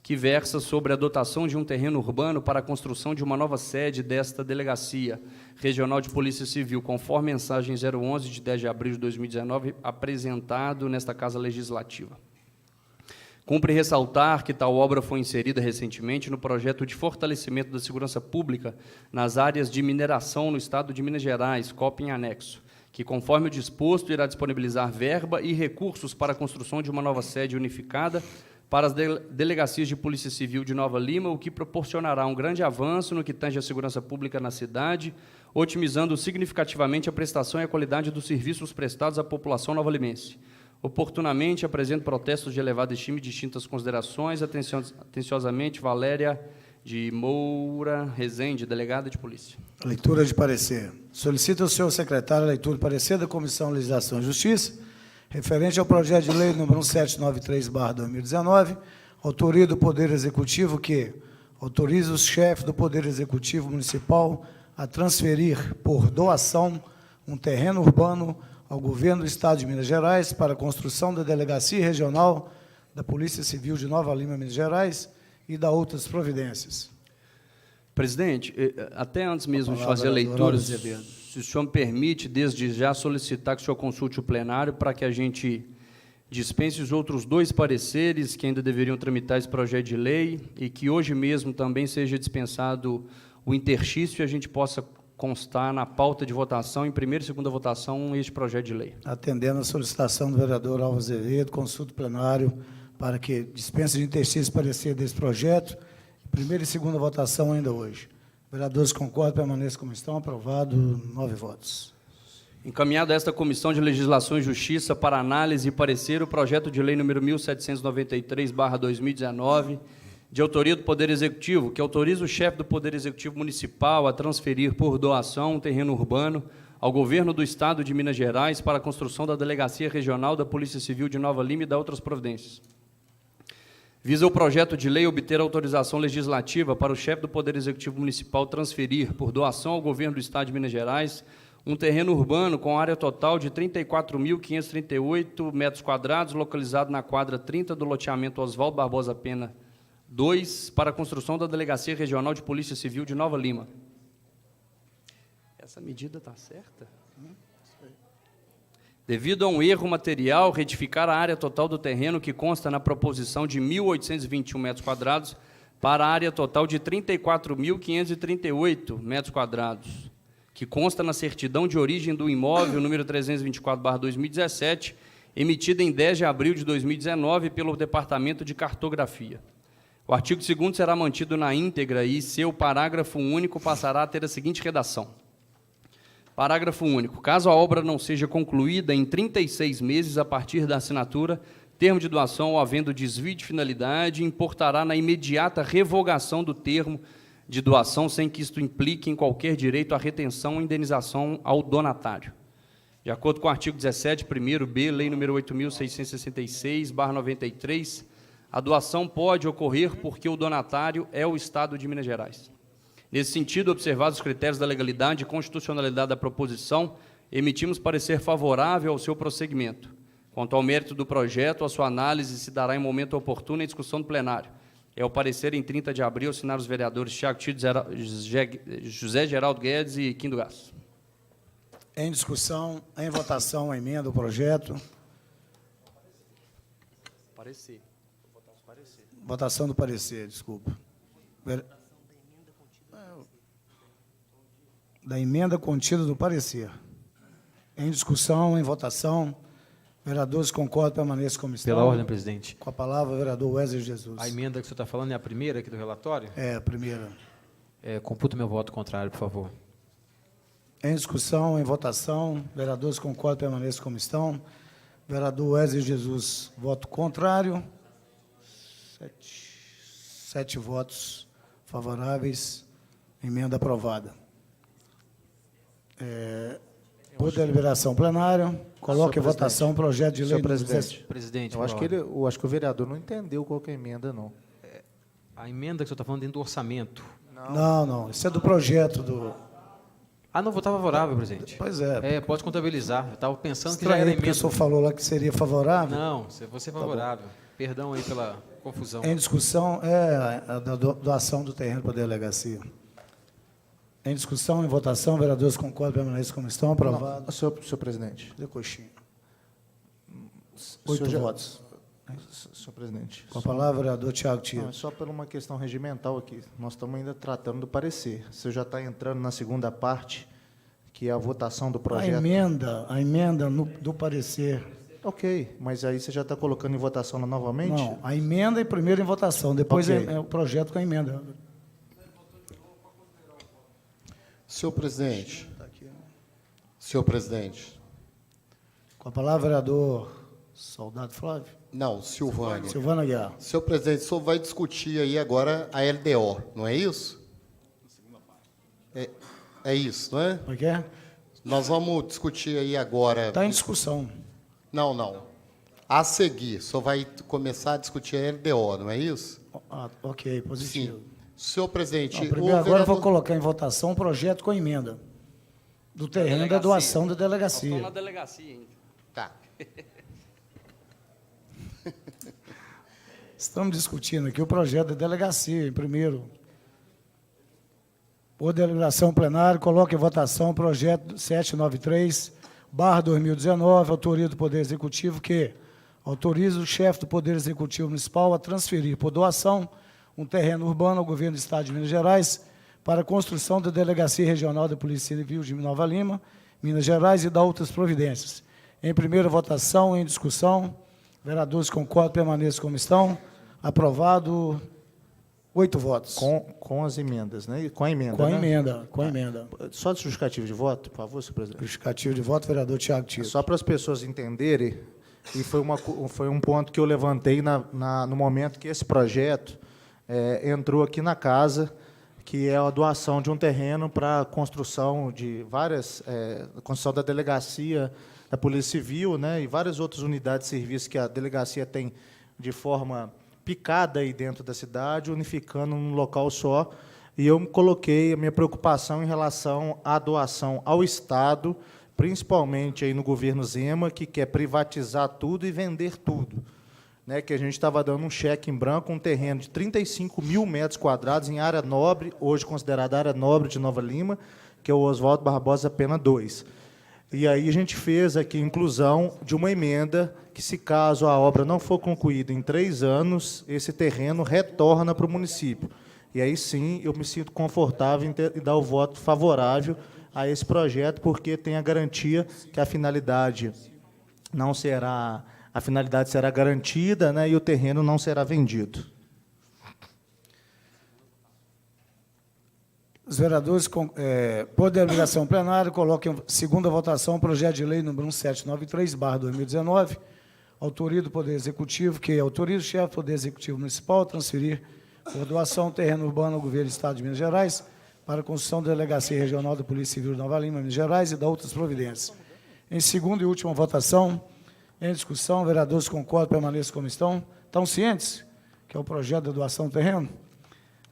que versa sobre a dotação de um terreno urbano para a construção de uma nova sede desta Delegacia Regional de Polícia Civil, conforme mensagem 011 de 10 de abril de 2019, apresentado nesta Casa Legislativa. Cumpre ressaltar que tal obra foi inserida recentemente no projeto de fortalecimento da segurança pública nas áreas de mineração no Estado de Minas Gerais, COP em anexo, que, conforme o disposto, irá disponibilizar verba e recursos para a construção de uma nova sede unificada para as delegacias de Polícia Civil de Nova Lima, o que proporcionará um grande avanço no que tange à segurança pública na cidade, otimizando significativamente a prestação e a qualidade dos serviços prestados à população novalimense. Oportunamente, apresento protestos de elevada estima e distintas considerações. Atenciosamente, Valéria de Moura Rezende, delegada de polícia. Leitura de parecer. Solicita ao senhor secretário a leitura de parecer da Comissão de Legislação e Justiça, referente ao projeto de lei número 1793/2019, autoria do Poder Executivo que autoriza os chefes do Poder Executivo Municipal a transferir, por doação, um terreno urbano ao Governo do Estado de Minas Gerais para a construção da Delegacia Regional da Polícia Civil de Nova Lima, Minas Gerais, e da outras providências. Presidente, até antes mesmo de fazer a leitura, se o senhor me permite, desde já solicitar que o senhor consulte o plenário para que a gente dispense os outros 2 pareceres que ainda deveriam tramitar esse projeto de lei e que hoje mesmo também seja dispensado o interstício e a gente possa constar na pauta de votação, em primeira e segunda votação, este projeto de lei. Atendendo a solicitação do vereador Alves Azevedo, consulta o plenário para que dispense de interstício parecer desse projeto, primeira e segunda votação ainda hoje. Vereadores concordam, permaneçam como estão. Aprovado, 9 votos. Encaminhado a esta Comissão de Legislação e Justiça para análise e parecer o projeto de lei número 1793/2019, de autoria do Poder Executivo, que autoriza o chefe do Poder Executivo Municipal a transferir por doação um terreno urbano ao Governo do Estado de Minas Gerais para a construção da Delegacia Regional da Polícia Civil de Nova Lima e da outras providências. Visa o projeto de lei obter autorização legislativa para o chefe do Poder Executivo Municipal transferir, por doação ao Governo do Estado de Minas Gerais, um terreno urbano com área total de 34.538 metros quadrados, localizado na quadra 30 do loteamento Oswaldo Barbosa Pena 2, para a construção da Delegacia Regional de Polícia Civil de Nova Lima. Essa medida está certa? Devido a um erro material, retificar a área total do terreno que consta na proposição de 1.821 metros quadrados para a área total de 34.538 metros quadrados, que consta na certidão de origem do imóvel número 324/2017, emitida em 10 de abril de 2019 pelo Departamento de Cartografia. O artigo 2º será mantido na íntegra e seu parágrafo único passará a ter a seguinte redação. Parágrafo único. Caso a obra não seja concluída em 36 meses a partir da assinatura, termo de doação ou havendo desvio de finalidade, importará na imediata revogação do termo de doação, sem que isto implique em qualquer direito à retenção ou indenização ao donatário. De acordo com o artigo 17, 1º-B, Lei nº 8.666/93, a doação pode ocorrer porque o donatário é o Estado de Minas Gerais. Nesse sentido, observados os critérios da legalidade e constitucionalidade da proposição, emitimos parecer favorável ao seu prosseguimento. Quanto ao mérito do projeto, a sua análise se dará em momento oportuno em discussão do plenário. É o parecer em 30 de abril, assinados os vereadores Thiago Tito, José Geraldo Guedes e Quindo Gás. Em discussão, em votação, a emenda, o projeto. Parecer. Votação do parecer, desculpa. Da emenda contida do parecer. Em discussão, em votação, vereadores concordam, permaneçam como estão. Pela ordem, presidente. Com a palavra, o vereador Wesley Jesus. A emenda que o senhor está falando é a primeira aqui do relatório? É, a primeira. Computo meu voto contrário, por favor. Em discussão, em votação, vereadores concordam, permaneçam como estão. Vereador Wesley Jesus, voto contrário. 7 votos favoráveis. Emenda aprovada. Por deliberação plenária, coloque em votação o projeto de lei... Senhor presidente, Presidente, eu acho que o vereador não entendeu qual que é a emenda, não. a emenda que o senhor está falando dentro do orçamento. Não. Isso é do projeto do... Ah, não, votar favorável, presidente. Pois é. Pode contabilizar. Eu estava pensando que já era Estranhei, porque o emenda. senhor falou lá que seria favorável. Não, você é favorável. Perdão aí pela confusão. Em discussão é a da doação do terreno para a delegacia. Em discussão, em votação, vereadores concordam, permanecem como estão, aprovado. Não, senhor presidente. De coxinha. O senhor 8 votos. Senhor presidente. Com a palavra, vereador Tiago Não, Tito. é só por uma questão regimental aqui. Nós estamos ainda tratando do parecer. Você já está entrando na segunda parte, que é a votação do A projeto. emenda do parecer. Ok, mas aí você já está colocando em votação novamente? Não, a emenda é primeiro em votação, depois Ok. é o projeto com a emenda. Senhor presidente. Senhor presidente. Com a palavra, vereador Soldado Flávio. Não, Silvânia. Silvana Aguiar. Senhor presidente, o senhor vai discutir aí agora a LDO, não é isso? É isso, não é? Como é que é? Nós vamos discutir aí agora... Está em discussão. Não. A seguir, só vai começar a discutir a LDO, não é isso? Ah, ok, positivo. Sim. Senhor presidente, Não, primeiro, agora eu vou vereador- colocar em votação o projeto com a emenda do terreno da doação da Estão na delegacia. delegacia ainda. Tá. Estamos discutindo aqui o projeto da delegacia, em primeiro. Por deliberação plenária, coloque em votação o projeto 793/2019, autoria do Poder Executivo, que autoriza o chefe do Poder Executivo Municipal a transferir por doação um terreno urbano ao governo do Estado de Minas Gerais para a construção da Delegacia Regional da Polícia Civil de Nova Lima, Minas Gerais, e da outras providências. Em primeira votação, em discussão, vereadores concordam, permaneçam como estão. Aprovado, 8 votos. Com as emendas, né? E com a emenda, Com a né? emenda, com a emenda. Só de justificativo de voto, por favor, senhor presidente. Justificativo de voto, vereador Tiago Tito. Só para as pessoas entenderem, e foi um ponto que eu levantei no momento que esse projeto entrou aqui na casa, que é a doação de um terreno para a construção de construção da delegacia da Polícia Civil, né, e várias outras unidades de serviço que a delegacia tem de forma picada aí dentro da cidade, unificando num local só. E eu coloquei a minha preocupação em relação à doação ao Estado, principalmente aí no governo Zema, que quer privatizar tudo e vender tudo. Né, que a gente estava dando um cheque em branco, um terreno de 35 mil metros quadrados em área nobre, hoje considerada área nobre de Nova Lima, que é o Oswaldo Barbosa Pena 2. E aí a gente fez aqui a inclusão de uma emenda que, se caso a obra não for concluída em 3 anos, esse terreno retorna para o município. E aí sim eu me sinto confortável em dar o voto favorável a esse projeto, porque tem a garantia que a finalidade será garantida, né, e o terreno não será vendido. Os vereadores, por deliberação plenária, coloquem em segunda votação o projeto de lei número 1793/2019, autoria do Poder Executivo, que autoriza o chefe do Poder Executivo Municipal a transferir por doação terreno urbano ao governo do Estado de Minas Gerais para a construção da Delegacia Regional da Polícia Civil de Nova Lima, Minas Gerais, e da outras providências. Em segunda e última votação, em discussão, vereadores concordam, permaneçam como estão. Estão cientes que é o projeto da doação do terreno?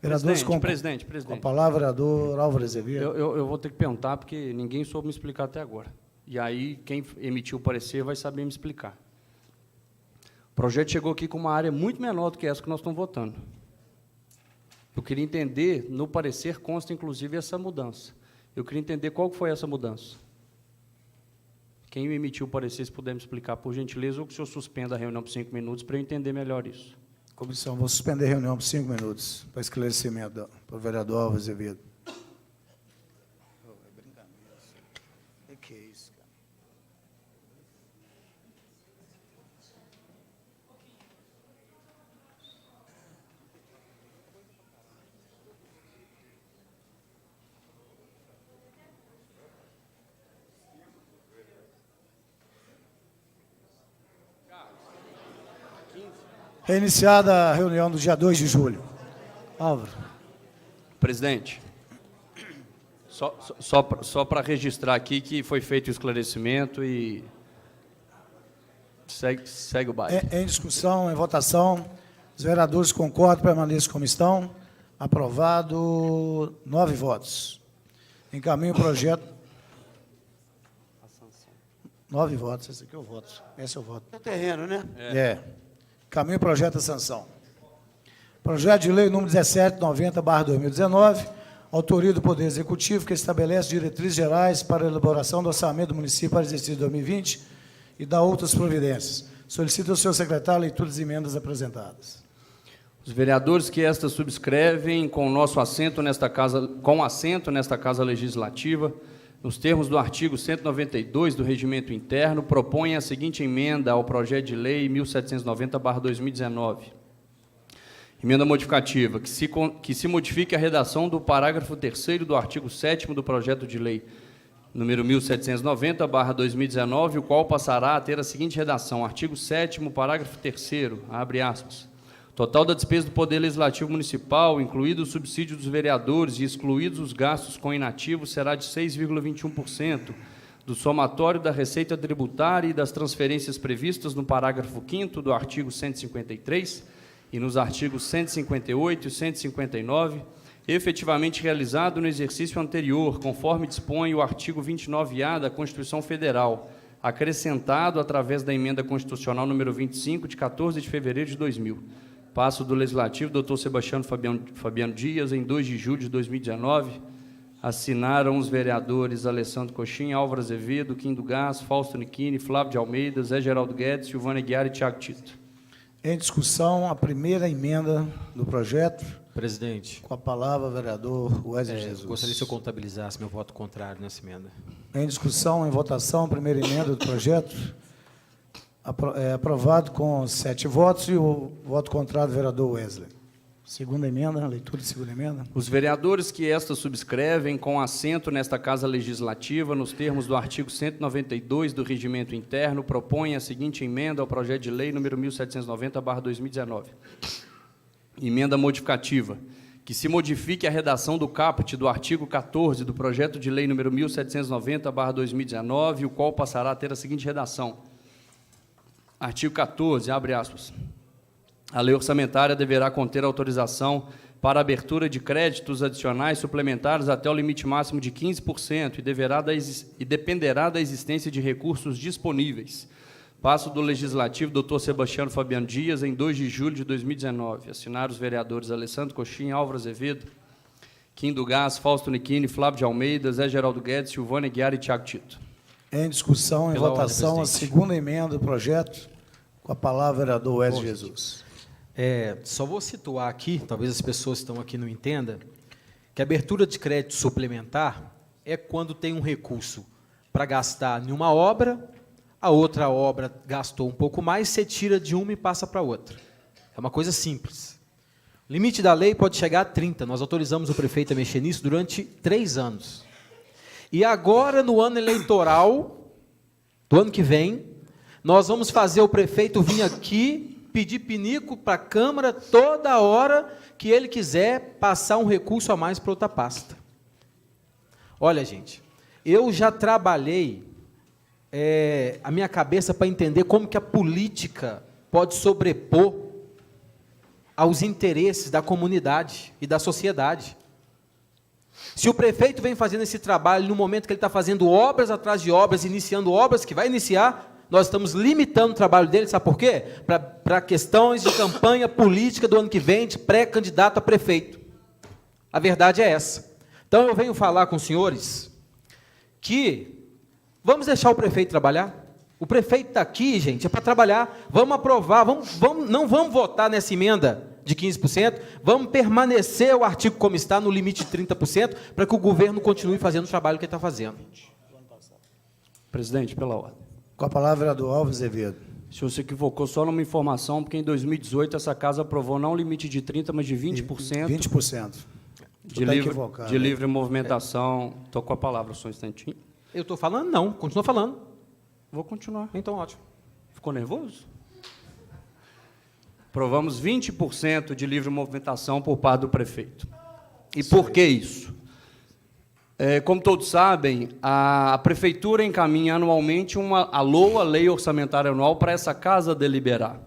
Vereadores Presidente. Com a palavra, vereador Álvaro Azevedo. Eu vou ter que perguntar, porque ninguém soube me explicar até agora. E aí, quem emitiu o parecer vai saber me explicar. O projeto chegou aqui com uma área muito menor do que essa que nós estamos votando. Eu queria entender, no parecer consta, inclusive, essa mudança. Eu queria entender qual foi essa mudança. Quem emitiu o parecer, se puder me explicar, por gentileza, ou que o senhor suspenda a reunião por 5 minutos, para eu entender melhor isso. Comissão, vou suspender a reunião por 5 minutos para esclarecimento para o vereador Álvaro Azevedo. O que é isso, cara? É iniciada a reunião do dia 2 de julho. Álvaro. Presidente, só para registrar aqui que foi feito o esclarecimento e segue o baile. Em discussão, em votação, os vereadores concordam, permaneçam como estão. Aprovado, 9 votos. Encaminho o projeto. 9 votos, esse aqui é o voto. Esse é o voto. É terreno, né? É. Encaminho o projeto à sanção. Projeto de lei número 1790/2019, autoria do Poder Executivo, que estabelece diretrizes gerais para a elaboração do orçamento do município para o exercício de 2020 e dá outras providências. Solicito ao senhor secretário a leitura das emendas apresentadas. Os vereadores que esta subscrevem com assento nesta casa legislativa, nos termos do artigo 192 do Regimento Interno, propõem a seguinte emenda ao projeto de lei 1790/2019. Emenda modificativa, que se modifique a redação do parágrafo 3º do artigo 7º do projeto de lei número 1790/2019, o qual passará a ter a seguinte redação: artigo 7º, parágrafo 3º, abre aspas. Total da despesa do Poder Legislativo Municipal, incluído o subsídio dos vereadores e excluídos os gastos com inativos, será de 6,21% do somatório da receita tributária e das transferências previstas no parágrafo 5º do artigo 153 e nos artigos 158 e 159, efetivamente realizado no exercício anterior, conforme dispõe o artigo 29A da Constituição Federal, acrescentado através da emenda constitucional número 25, de 14 de fevereiro de 2000. Passo do Legislativo, doutor Sebastiano Fabiano Dias, em 2 de julho de 2019, assinaram os vereadores Alessandro Coxim, Álvaro Azevedo, Kim do Gás, Fausto Nichini, Flávio de Almeida, Zé Geraldo Guedes, Silvânia Guiar e Tiago Tito. Em discussão, a primeira emenda do projeto. Presidente. Com a palavra, vereador Wesley Jesus. Gostaria que o senhor contabilizasse meu voto contrário nessa emenda. Em discussão, em votação, a primeira emenda do projeto. Aprovado com 7 votos e o voto contrário do vereador Wesley. Segunda emenda, leitura de segunda emenda. Os vereadores que esta subscrevem com assento nesta Casa Legislativa, nos termos do artigo 192 do Regimento Interno, propõem a seguinte emenda ao projeto de lei número 1790/2019. Emenda modificativa, que se modifique a redação do caput do artigo 14 do projeto de lei número 1790/2019, o qual passará a ter a seguinte redação. Artigo 14, abre aspas. A lei orçamentária deverá conter autorização para abertura de créditos adicionais suplementares até o limite máximo de 15% e dependerá da existência de recursos disponíveis. Passo do Legislativo, doutor Sebastiano Fabiano Dias, em 2 de julho de 2019. Assinaram os vereadores Alessandro Coxim, Álvaro Azevedo, Kim do Gás, Fausto Nichini, Flávio de Almeida, Zé Geraldo Guedes, Silvânia Guiar e Tiago Tito. Em discussão, em Pela votação, ordem, a segunda emenda do projeto. Com a palavra, vereador Wesley Jesus. Só vou situar aqui, talvez as pessoas que estão aqui não entendam, que a abertura de crédito suplementar é quando tem um recurso para gastar em uma obra, a outra obra gastou um pouco mais, você tira de uma e passa para outra. É uma coisa simples. O limite da lei pode chegar a 30. Nós autorizamos o prefeito a mexer nisso durante 3 anos. E agora, no ano eleitoral do ano que vem, nós vamos fazer o prefeito vir aqui pedir pinico para a Câmara toda hora que ele quiser passar um recurso a mais para outra pasta. Olha, gente, eu já trabalhei a minha cabeça para entender como que a política pode sobrepor aos interesses da comunidade e da sociedade. Se o prefeito vem fazendo esse trabalho no momento que ele está fazendo obras atrás de obras, iniciando obras que vai iniciar, nós estamos limitando o trabalho dele, sabe por quê? Para questões de campanha política do ano que vem, de pré-candidato a prefeito. A verdade é essa. Então, eu venho falar com os senhores que vamos deixar o prefeito trabalhar. O prefeito está aqui, gente, é para trabalhar. Vamos aprovar, não vamos votar nessa emenda de 15%, vamos permanecer o artigo como está, no limite de 30%, para que o governo continue fazendo o trabalho que ele está fazendo. Presidente, pela ordem. Com a palavra, vereador Álvaro Azevedo. O senhor se equivocou só numa informação, porque em 2018 essa casa aprovou não um limite de 30%, mas de 20%. 20%. De livre movimentação. Estou com a palavra, só um instantinho. Eu estou falando? Não, continua falando. Vou continuar. Então, ótimo. Ficou nervoso? Aprovamos 20% de livre movimentação por parte do prefeito. E por que isso? Como todos sabem, a prefeitura encaminha anualmente a LOA, Lei Orçamentária Anual, para essa casa deliberar.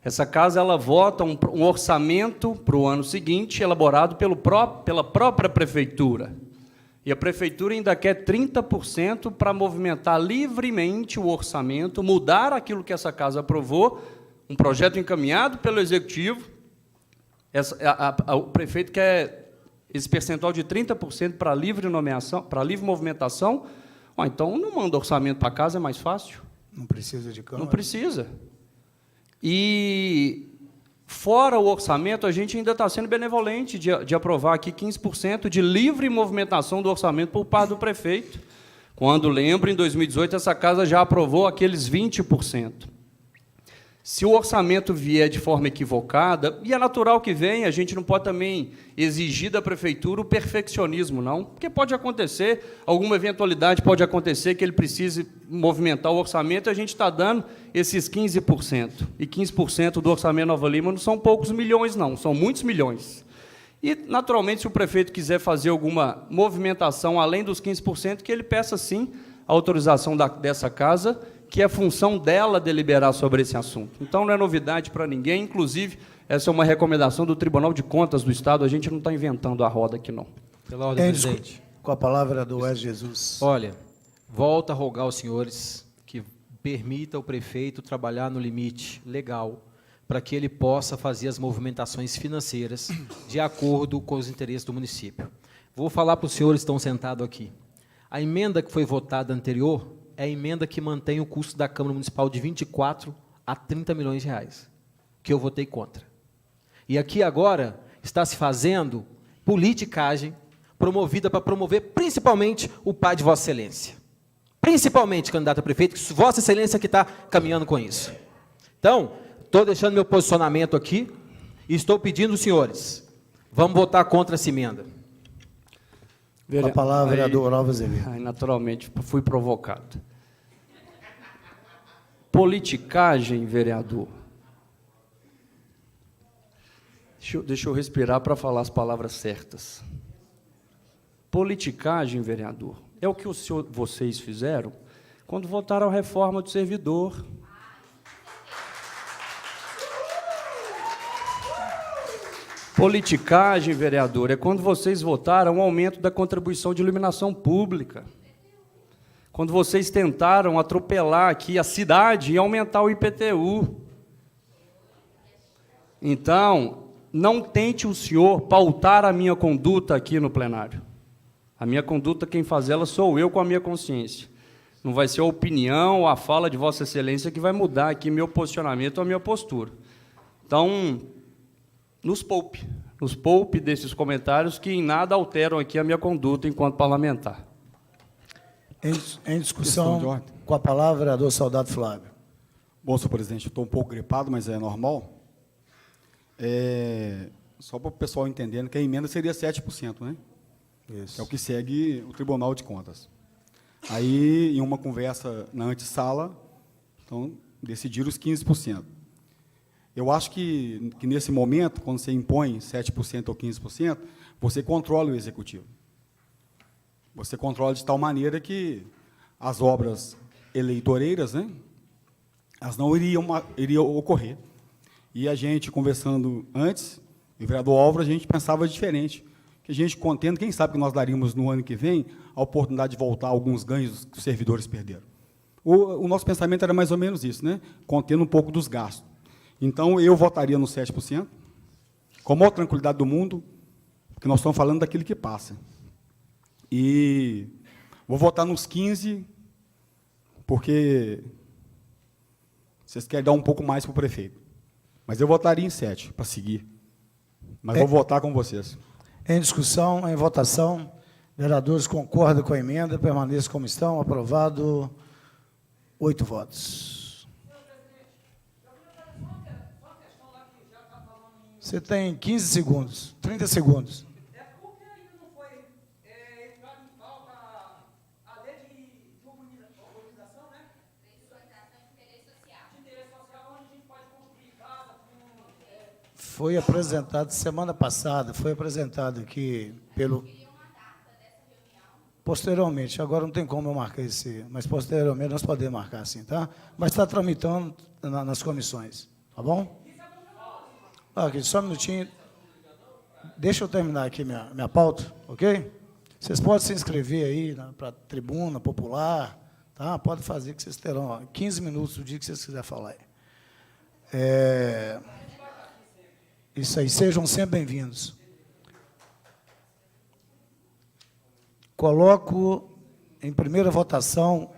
Essa casa ela vota um orçamento para o ano seguinte, elaborado pela própria prefeitura. E a prefeitura ainda quer 30% para movimentar livremente o orçamento, mudar aquilo que essa casa aprovou, um projeto encaminhado pelo Executivo. O prefeito quer esse percentual de 30% para livre nomeação, para livre movimentação. Então, não manda orçamento para casa, é mais fácil. Não precisa de Câmara? Não precisa. E, fora o orçamento, a gente ainda está sendo benevolente de aprovar aqui 15% de livre movimentação do orçamento por parte do prefeito. Quando, lembro, em 2018, essa casa já aprovou aqueles 20%. Se o orçamento vier de forma equivocada, e é natural que venha, a gente não pode também exigir da prefeitura o perfeccionismo, não, porque pode acontecer, alguma eventualidade pode acontecer que ele precise movimentar o orçamento, e a gente está dando esses 15%. E 15% do orçamento Nova Lima não são poucos milhões, não, são muitos milhões. E, naturalmente, se o prefeito quiser fazer alguma movimentação além dos 15%, que ele peça, sim, a autorização dessa casa, que é função dela deliberar sobre esse assunto. Então, não é novidade para ninguém, inclusive, essa é uma recomendação do Tribunal de Contas do Estado, a gente não está inventando a roda aqui, não. Pela ordem, presidente. Com a palavra do Wesley Jesus. Olha, volto a rogar aos senhores que permita o prefeito trabalhar no limite legal para que ele possa fazer as movimentações financeiras de acordo com os interesses do município. Vou falar para os senhores que estão sentados aqui. A emenda que foi votada anterior é a emenda que mantém o custo da Câmara Municipal de 24 a 30 milhões de reais, que eu votei contra. E aqui agora está se fazendo politicagem promovida para promover principalmente o pai de Vossa Excelência. Principalmente, candidato a prefeito, que Vossa Excelência que está caminhando com isso. Então, estou deixando meu posicionamento aqui e estou pedindo aos senhores, vamos votar contra essa emenda. Com a palavra, vereador Olavo Azevedo. Naturalmente, fui provocado. Politicagem, vereador. Deixa eu respirar para falar as palavras certas. Politicagem, vereador, é o que vocês fizeram quando votaram a reforma do servidor. Politicagem, vereador, é quando vocês votaram o aumento da contribuição de iluminação pública. Quando vocês tentaram atropelar aqui a cidade e aumentar o IPTU. Então, não tente o senhor pautar a minha conduta aqui no plenário. A minha conduta, quem faz ela sou eu com a minha consciência. Não vai ser a opinião ou a fala de Vossa Excelência que vai mudar aqui meu posicionamento ou a minha postura. Então, nos poupe desses comentários que em nada alteram aqui a minha conduta enquanto parlamentar. Em discussão, com a palavra do soldado Flávio. Bom, senhor presidente, estou um pouco gripado, mas é normal. Só para o pessoal entendendo que a emenda seria 7%, né? Isso. É o que segue o Tribunal de Contas. Aí, em uma conversa na antessala, então, decidiram os 15%. Eu acho que nesse momento, quando você impõe 7% ou 15%, você controla o Executivo. Você controla de tal maneira que as obras eleitoreiras, né, elas não iriam ocorrer. E a gente, conversando antes, o vereador Álvaro, a gente pensava diferente, que a gente contendo, quem sabe que nós daríamos no ano que vem a oportunidade de voltar alguns ganhos que os servidores perderam. O nosso pensamento era mais ou menos isso, né, contendo um pouco dos gastos. Então, eu votaria no 7%, com a maior tranquilidade do mundo, porque nós estamos falando daquilo que passa. E vou votar nos 15%, porque vocês querem dar um pouco mais para o prefeito. Mas eu votaria em 7%, para seguir. Mas vou votar com vocês. Em discussão, em votação, vereadores concordam com a emenda, permaneçam como estão, aprovado, 8 votos. Você tem 15 segundos, 30 segundos. É porque ainda não foi entrado em pauta a lei de organização, né? De interesse social, onde a gente pode construir casa com Foi apresentado semana passada, foi apresentado aqui pelo... Posteriormente, agora não tem como eu marcar esse, mas posteriormente nós podemos marcar sim, tá? Mas está tramitando nas comissões, tá bom? Aqui, só um minutinho. Deixa eu terminar aqui minha pauta, ok? Vocês podem se inscrever aí para a tribuna popular, tá? Pode fazer que vocês terão 15 minutos do dia que vocês quiserem falar aí. Isso aí, sejam sempre bem-vindos. Coloco em primeira votação,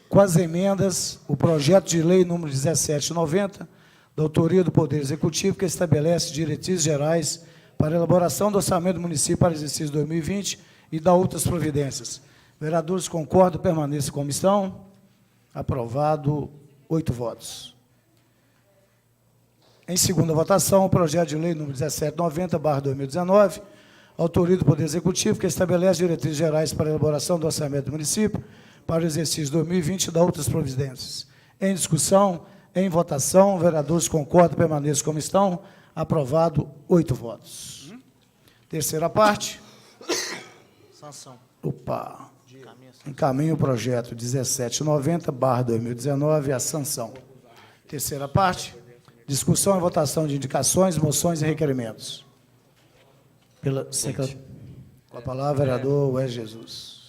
com as emendas, o projeto de lei número 1790, da autoria do Poder Executivo, que estabelece diretrizes gerais para a elaboração do orçamento do município para o exercício 2020 e da outras providências. Vereadores concordam, permaneçam como estão. Aprovado, 8 votos. Em segunda votação, o projeto de lei número 1790/2019, autoria do Poder Executivo, que estabelece diretrizes gerais para a elaboração do orçamento do município para o exercício 2020 e da outras providências. Em discussão, em votação, vereadores concordam, permaneçam como estão. Aprovado, 8 votos. Terceira parte. Sanção. Opa. Encaminho o projeto 1790/2019 à sanção. Terceira parte. Discussão e votação de indicações, moções e requerimentos. Com a palavra, vereador Wesley Jesus.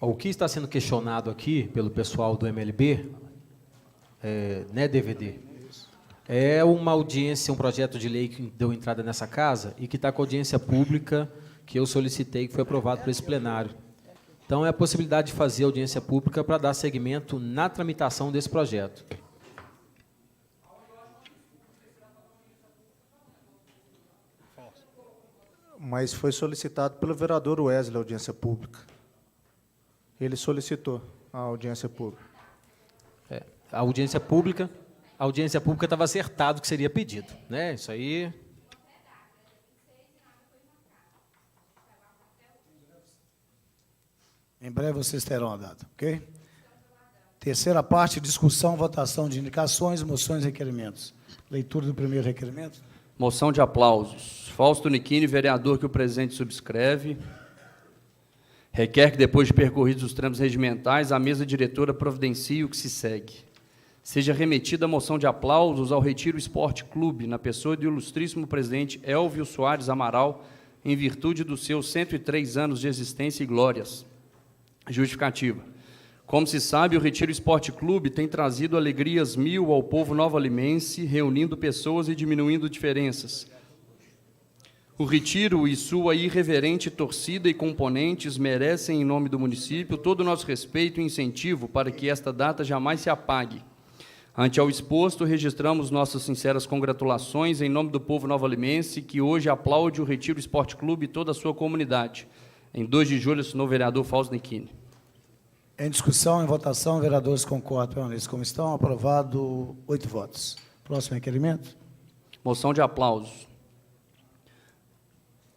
O que está sendo questionado aqui pelo pessoal do MLB, né, DVD, é uma audiência, um projeto de lei que deu entrada nessa casa e que está com audiência pública, que eu solicitei, que foi aprovado por esse plenário. Então, é a possibilidade de fazer audiência pública para dar seguimento na tramitação desse projeto. Mas foi solicitado pelo vereador Wesley a audiência pública. Ele solicitou a audiência pública. A audiência pública estava acertado que seria pedido, né? Isso aí. Em breve vocês terão a data, ok? Terceira parte, discussão, votação de indicações, moções e requerimentos. Leitura do primeiro requerimento. Moção de aplausos. Fausto Nichini, vereador que o presidente subscreve, requer que, depois de percorridos os trâmites regimentais, a mesa diretora providencie o que se segue. Seja remetida a moção de aplausos ao Retiro Esporte Clube, na pessoa do ilustríssimo presidente Elvio Soares Amaral, em virtude dos seus 103 anos de existência e glórias. Justificativa. Como se sabe, o Retiro Esporte Clube tem trazido alegrias mil ao povo novalimense, reunindo pessoas e diminuindo diferenças. O Retiro e sua irreverente torcida e componentes merecem, em nome do município, todo o nosso respeito e incentivo para que esta data jamais se apague. Ante ao exposto, registramos nossas sinceras congratulações em nome do povo novalimense, que hoje aplaude o Retiro Esporte Clube e toda a sua comunidade. Em 2 de julho, assinou o vereador Fausto Nichini. Em discussão, em votação, vereadores concordam, permaneçam como estão. Aprovado, 8 votos. Próximo requerimento. Moção de aplausos.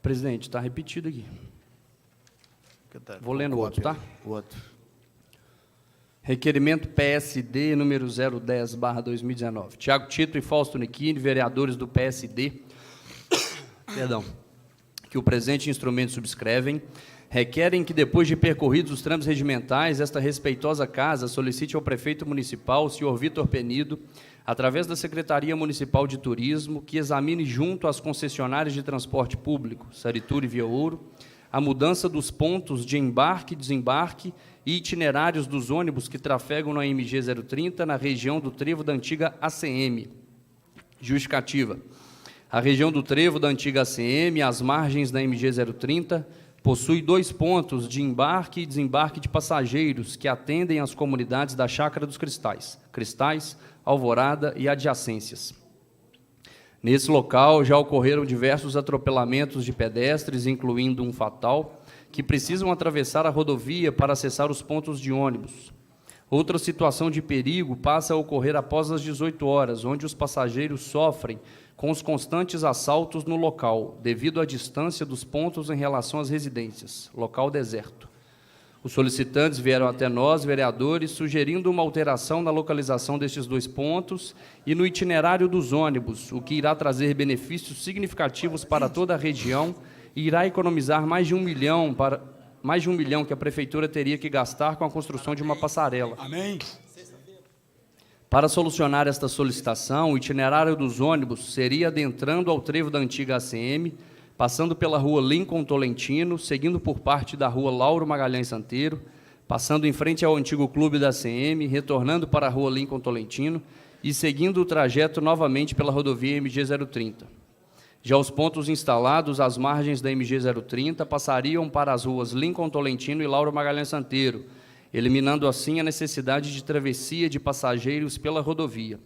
Presidente, está repetido aqui. Vou lendo o outro, tá? O outro. Requerimento PSD número 010/2019. Tiago Tito e Fausto Nichini, vereadores do PSD, que o presente instrumento subscrevem, requerem que, depois de percorridos os trâmites regimentais, esta respeitosa casa solicite ao prefeito municipal, o senhor Vitor Penido, através da Secretaria Municipal de Turismo, que examine junto às concessionárias de transporte público, Saritur e Via Ouro, a mudança dos pontos de embarque, desembarque e itinerários dos ônibus que trafegam na MG 030, na região do trevo da antiga ACM. Justificativa. A região do trevo da antiga ACM, às margens da MG 030, possui 2 pontos de embarque e desembarque de passageiros que atendem às comunidades da Chácara dos Cristais, Alvorada e adjacências. Nesse local já ocorreram diversos atropelamentos de pedestres, incluindo um fatal, que precisam atravessar a rodovia para acessar os pontos de ônibus. Outra situação de perigo passa a ocorrer após as 18 horas, onde os passageiros sofrem com os constantes assaltos no local, devido à distância dos pontos em relação às residências, local deserto. Os solicitantes vieram até nós, vereadores, sugerindo uma alteração na localização destes 2 pontos e no itinerário dos ônibus, o que irá trazer benefícios significativos para toda a região e irá economizar mais de 1 milhão que a prefeitura teria que gastar com a construção de uma passarela. Amém. Para solucionar esta solicitação, o itinerário dos ônibus seria adentrando ao trevo da antiga ACM, passando pela rua Lincoln Tolentino, seguindo por parte da rua Lauro Magalhães Santeiro, passando em frente ao antigo clube da ACM, retornando para a rua Lincoln Tolentino e seguindo o trajeto novamente pela rodovia MG 030. Já os pontos instalados às margens da MG 030 passariam para as ruas Lincoln Tolentino e Lauro Magalhães Santeiro, eliminando assim a necessidade de travessia de passageiros pela rodovia.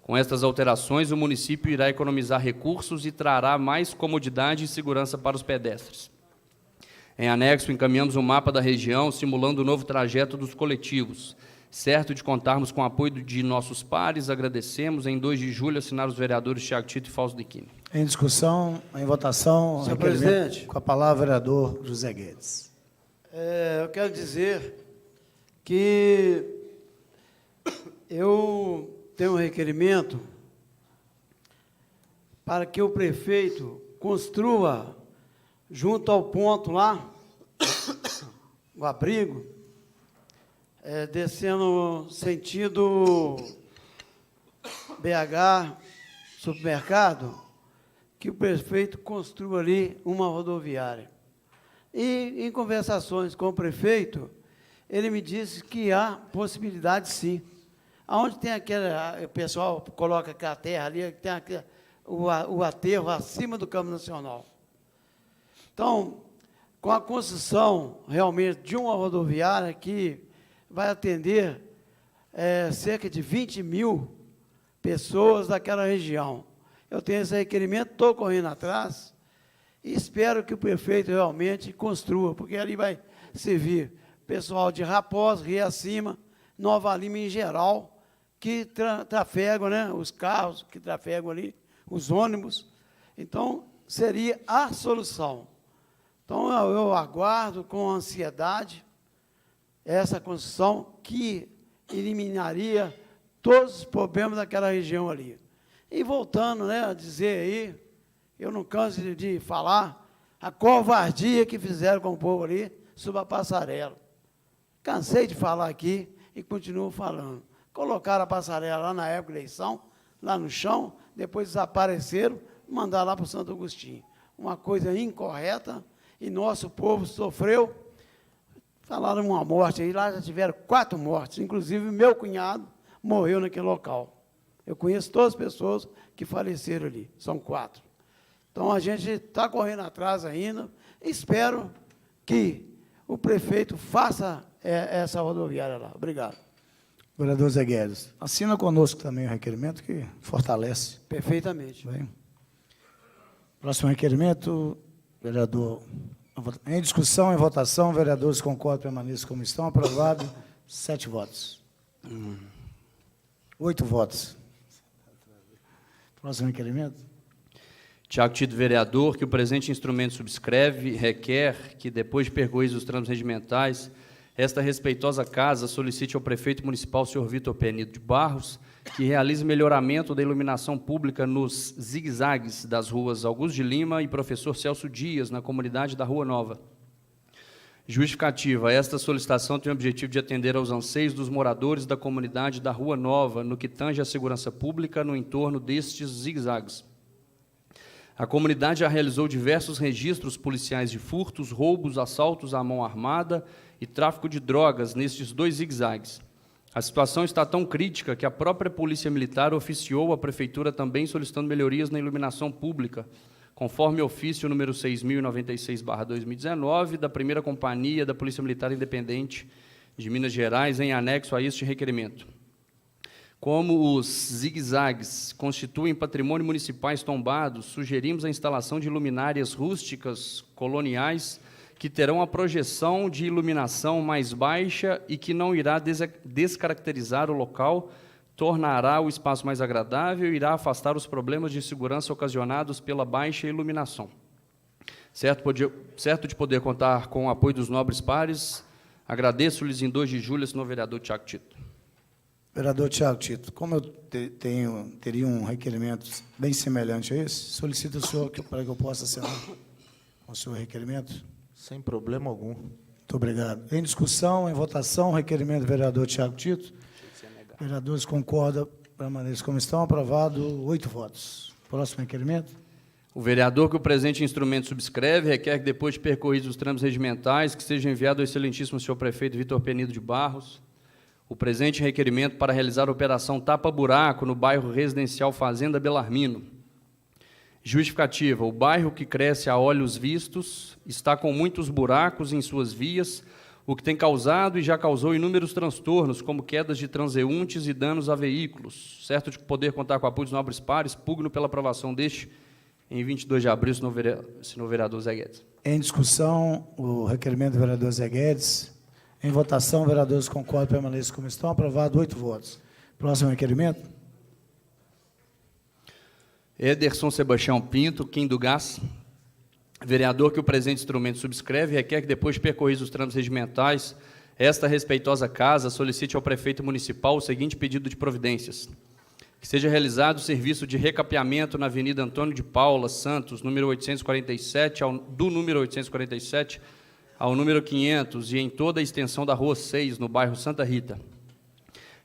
Com estas alterações, o município irá economizar recursos e trará mais comodidade e segurança para os pedestres. Em anexo, encaminhamos um mapa da região, simulando o novo trajeto dos coletivos. Certo de contarmos com o apoio de nossos pares, agradecemos. Em 2 de julho, assinaram os vereadores Thiago Tito e Fausto Dequini. Em discussão, em votação, Senhor presidente, com a palavra o vereador José Guedes. eu quero dizer que eu tenho um requerimento para que o prefeito construa, junto ao ponto lá, o abrigo, descendo sentido BH, supermercado, que o prefeito construa ali uma rodoviária. E, em conversações com o prefeito, ele me disse que há possibilidade, sim. Aonde tem aquele, o pessoal coloca aquela terra ali, tem o aterro acima do Campo Nacional. Então, com a construção, realmente, de uma rodoviária que vai atender cerca de 20 mil pessoas daquela região. Eu tenho esse requerimento, estou correndo atrás e espero que o prefeito realmente construa, porque ali vai servir pessoal de Raposa, Rio Acima, Nova Lima em geral, que trafegam, né, os carros que trafegam ali, os ônibus. Então, seria a solução. Então, eu aguardo com ansiedade essa construção que eliminaria todos os problemas daquela região ali. E voltando, né, a dizer aí, eu não canso de falar, a covardia que fizeram com o povo ali sobre a passarela. Cansei de falar aqui e continuo falando. Colocaram a passarela lá na época da eleição, lá no chão, depois desapareceram, mandaram lá para o Santo Agostinho. Uma coisa incorreta, e nosso povo sofreu. Falaram uma morte aí, lá já tiveram 4 mortes, inclusive meu cunhado morreu naquele local. Eu conheço todas as pessoas que faleceram ali, são 4. Então, a gente está correndo atrás ainda, espero que o prefeito faça essa rodoviária lá. Obrigado. Vereador Zé Guedes, assina conosco também o requerimento que fortalece. Perfeitamente. Bem. Próximo requerimento, vereador. Em discussão, em votação, vereadores concordam, permaneçam como estão. Aprovado, 7 votos. 8 votos. Próximo requerimento. Tiago Tito, vereador, que o presente instrumento subscreve, requer que, depois de percorridos os trâmites regimentais, esta respeitosa casa solicite ao prefeito municipal, senhor Vitor Penido de Barros, que realize melhoramento da iluminação pública nos zigue-zagues das ruas Augusto de Lima e Professor Celso Dias, na comunidade da Rua Nova. Justificativa. Esta solicitação tem o objetivo de atender aos anseios dos moradores da comunidade da Rua Nova, no que tange à segurança pública no entorno destes zigue-zagues. A comunidade já realizou diversos registros policiais de furtos, roubos, assaltos à mão armada e tráfico de drogas nestes 2 zigue-zagues. A situação está tão crítica que a própria Polícia Militar oficiou a Prefeitura também solicitando melhorias na iluminação pública, conforme ofício número 6.096/2019 da 1ª Companhia da Polícia Militar Independente de Minas Gerais, em anexo a este requerimento. Como os zigue-zagues constituem patrimônio municipais tombados, sugerimos a instalação de luminárias rústicas coloniais que terão a projeção de iluminação mais baixa e que não irá descaracterizar o local, tornará o espaço mais agradável e irá afastar os problemas de segurança ocasionados pela baixa iluminação. Certo de poder contar com o apoio dos nobres pares, Agradeço-lhes em 2 de julho, senhor vereador Tiago Tito. Vereador Tiago Tito, como eu teria um requerimento bem semelhante a esse, solicito o senhor para que eu possa assinar o seu requerimento. Sem problema algum. Muito obrigado. Em discussão, em votação, requerimento do vereador Tiago Tito. Vereadores concordam, permanece como estão. Aprovado, 8 votos. Próximo requerimento. O vereador que o presente instrumento subscreve requer que, depois de percorridos os trâmites regimentais, que seja enviado ao excelentíssimo senhor prefeito Vitor Penido de Barros o presente requerimento para realizar a operação tapa-buraco no bairro residencial Fazenda Belarmino. Justificativa: o bairro, que cresce a olhos vistos, está com muitos buracos em suas vias, o que tem causado e já causou inúmeros transtornos, como quedas de transeuntes e danos a veículos. Certo de poder contar com o apoio dos nobres pares, pugno pela aprovação deste em 22 de abril, senhor vereador Zé Guedes. Em discussão, o requerimento do vereador Zé Guedes. Em votação, vereadores concordam, permanece como estão. Aprovado, 8 votos. Próximo requerimento. Ederson Sebastião Pinto, Kim do Gás. Vereador que o presente instrumento subscreve requer que, depois de percorridos os trâmites regimentais, esta respeitosa casa solicite ao prefeito municipal o seguinte pedido de providências: que seja realizado o serviço de recapeamento na Avenida Antônio de Paula Santos, número 847, do número 847 ao número 500 e em toda a extensão da Rua 6, no bairro Santa Rita.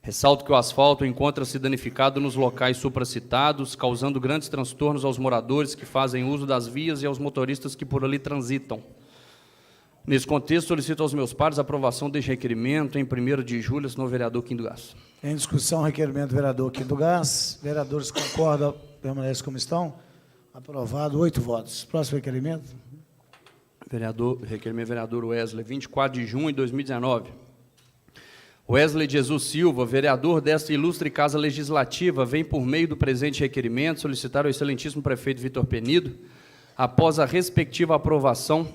Ressalto que o asfalto encontra-se danificado nos locais supracitados, causando grandes transtornos aos moradores que fazem uso das vias e aos motoristas que por ali transitam. Nesse contexto, solicito aos meus pares a aprovação deste requerimento em 1º de julho, senhor vereador Kim do Gás. Em discussão, requerimento do vereador Kim do Gás. Vereadores concordam, permanece como estão. Aprovado, 8 votos. Próximo requerimento. Requerimento vereador Wesley, 24 de junho de 2019. Wesley de Jesus Silva, vereador desta ilustre Casa Legislativa, vem, por meio do presente requerimento, solicitar ao excelentíssimo prefeito Vitor Penido, após a respectiva aprovação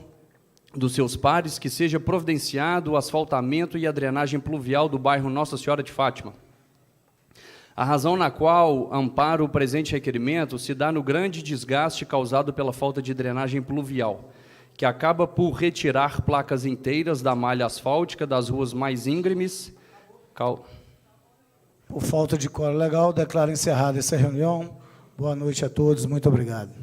dos seus pares, que seja providenciado o asfaltamento e a drenagem pluvial do bairro Nossa Senhora de Fátima. A razão na qual amparo o presente requerimento se dá no grande desgaste causado pela falta de drenagem pluvial, que acaba por retirar placas inteiras da malha asfáltica das ruas mais íngremes. Por falta de quórum legal, declaro encerrada essa reunião. Boa noite a todos, muito obrigado.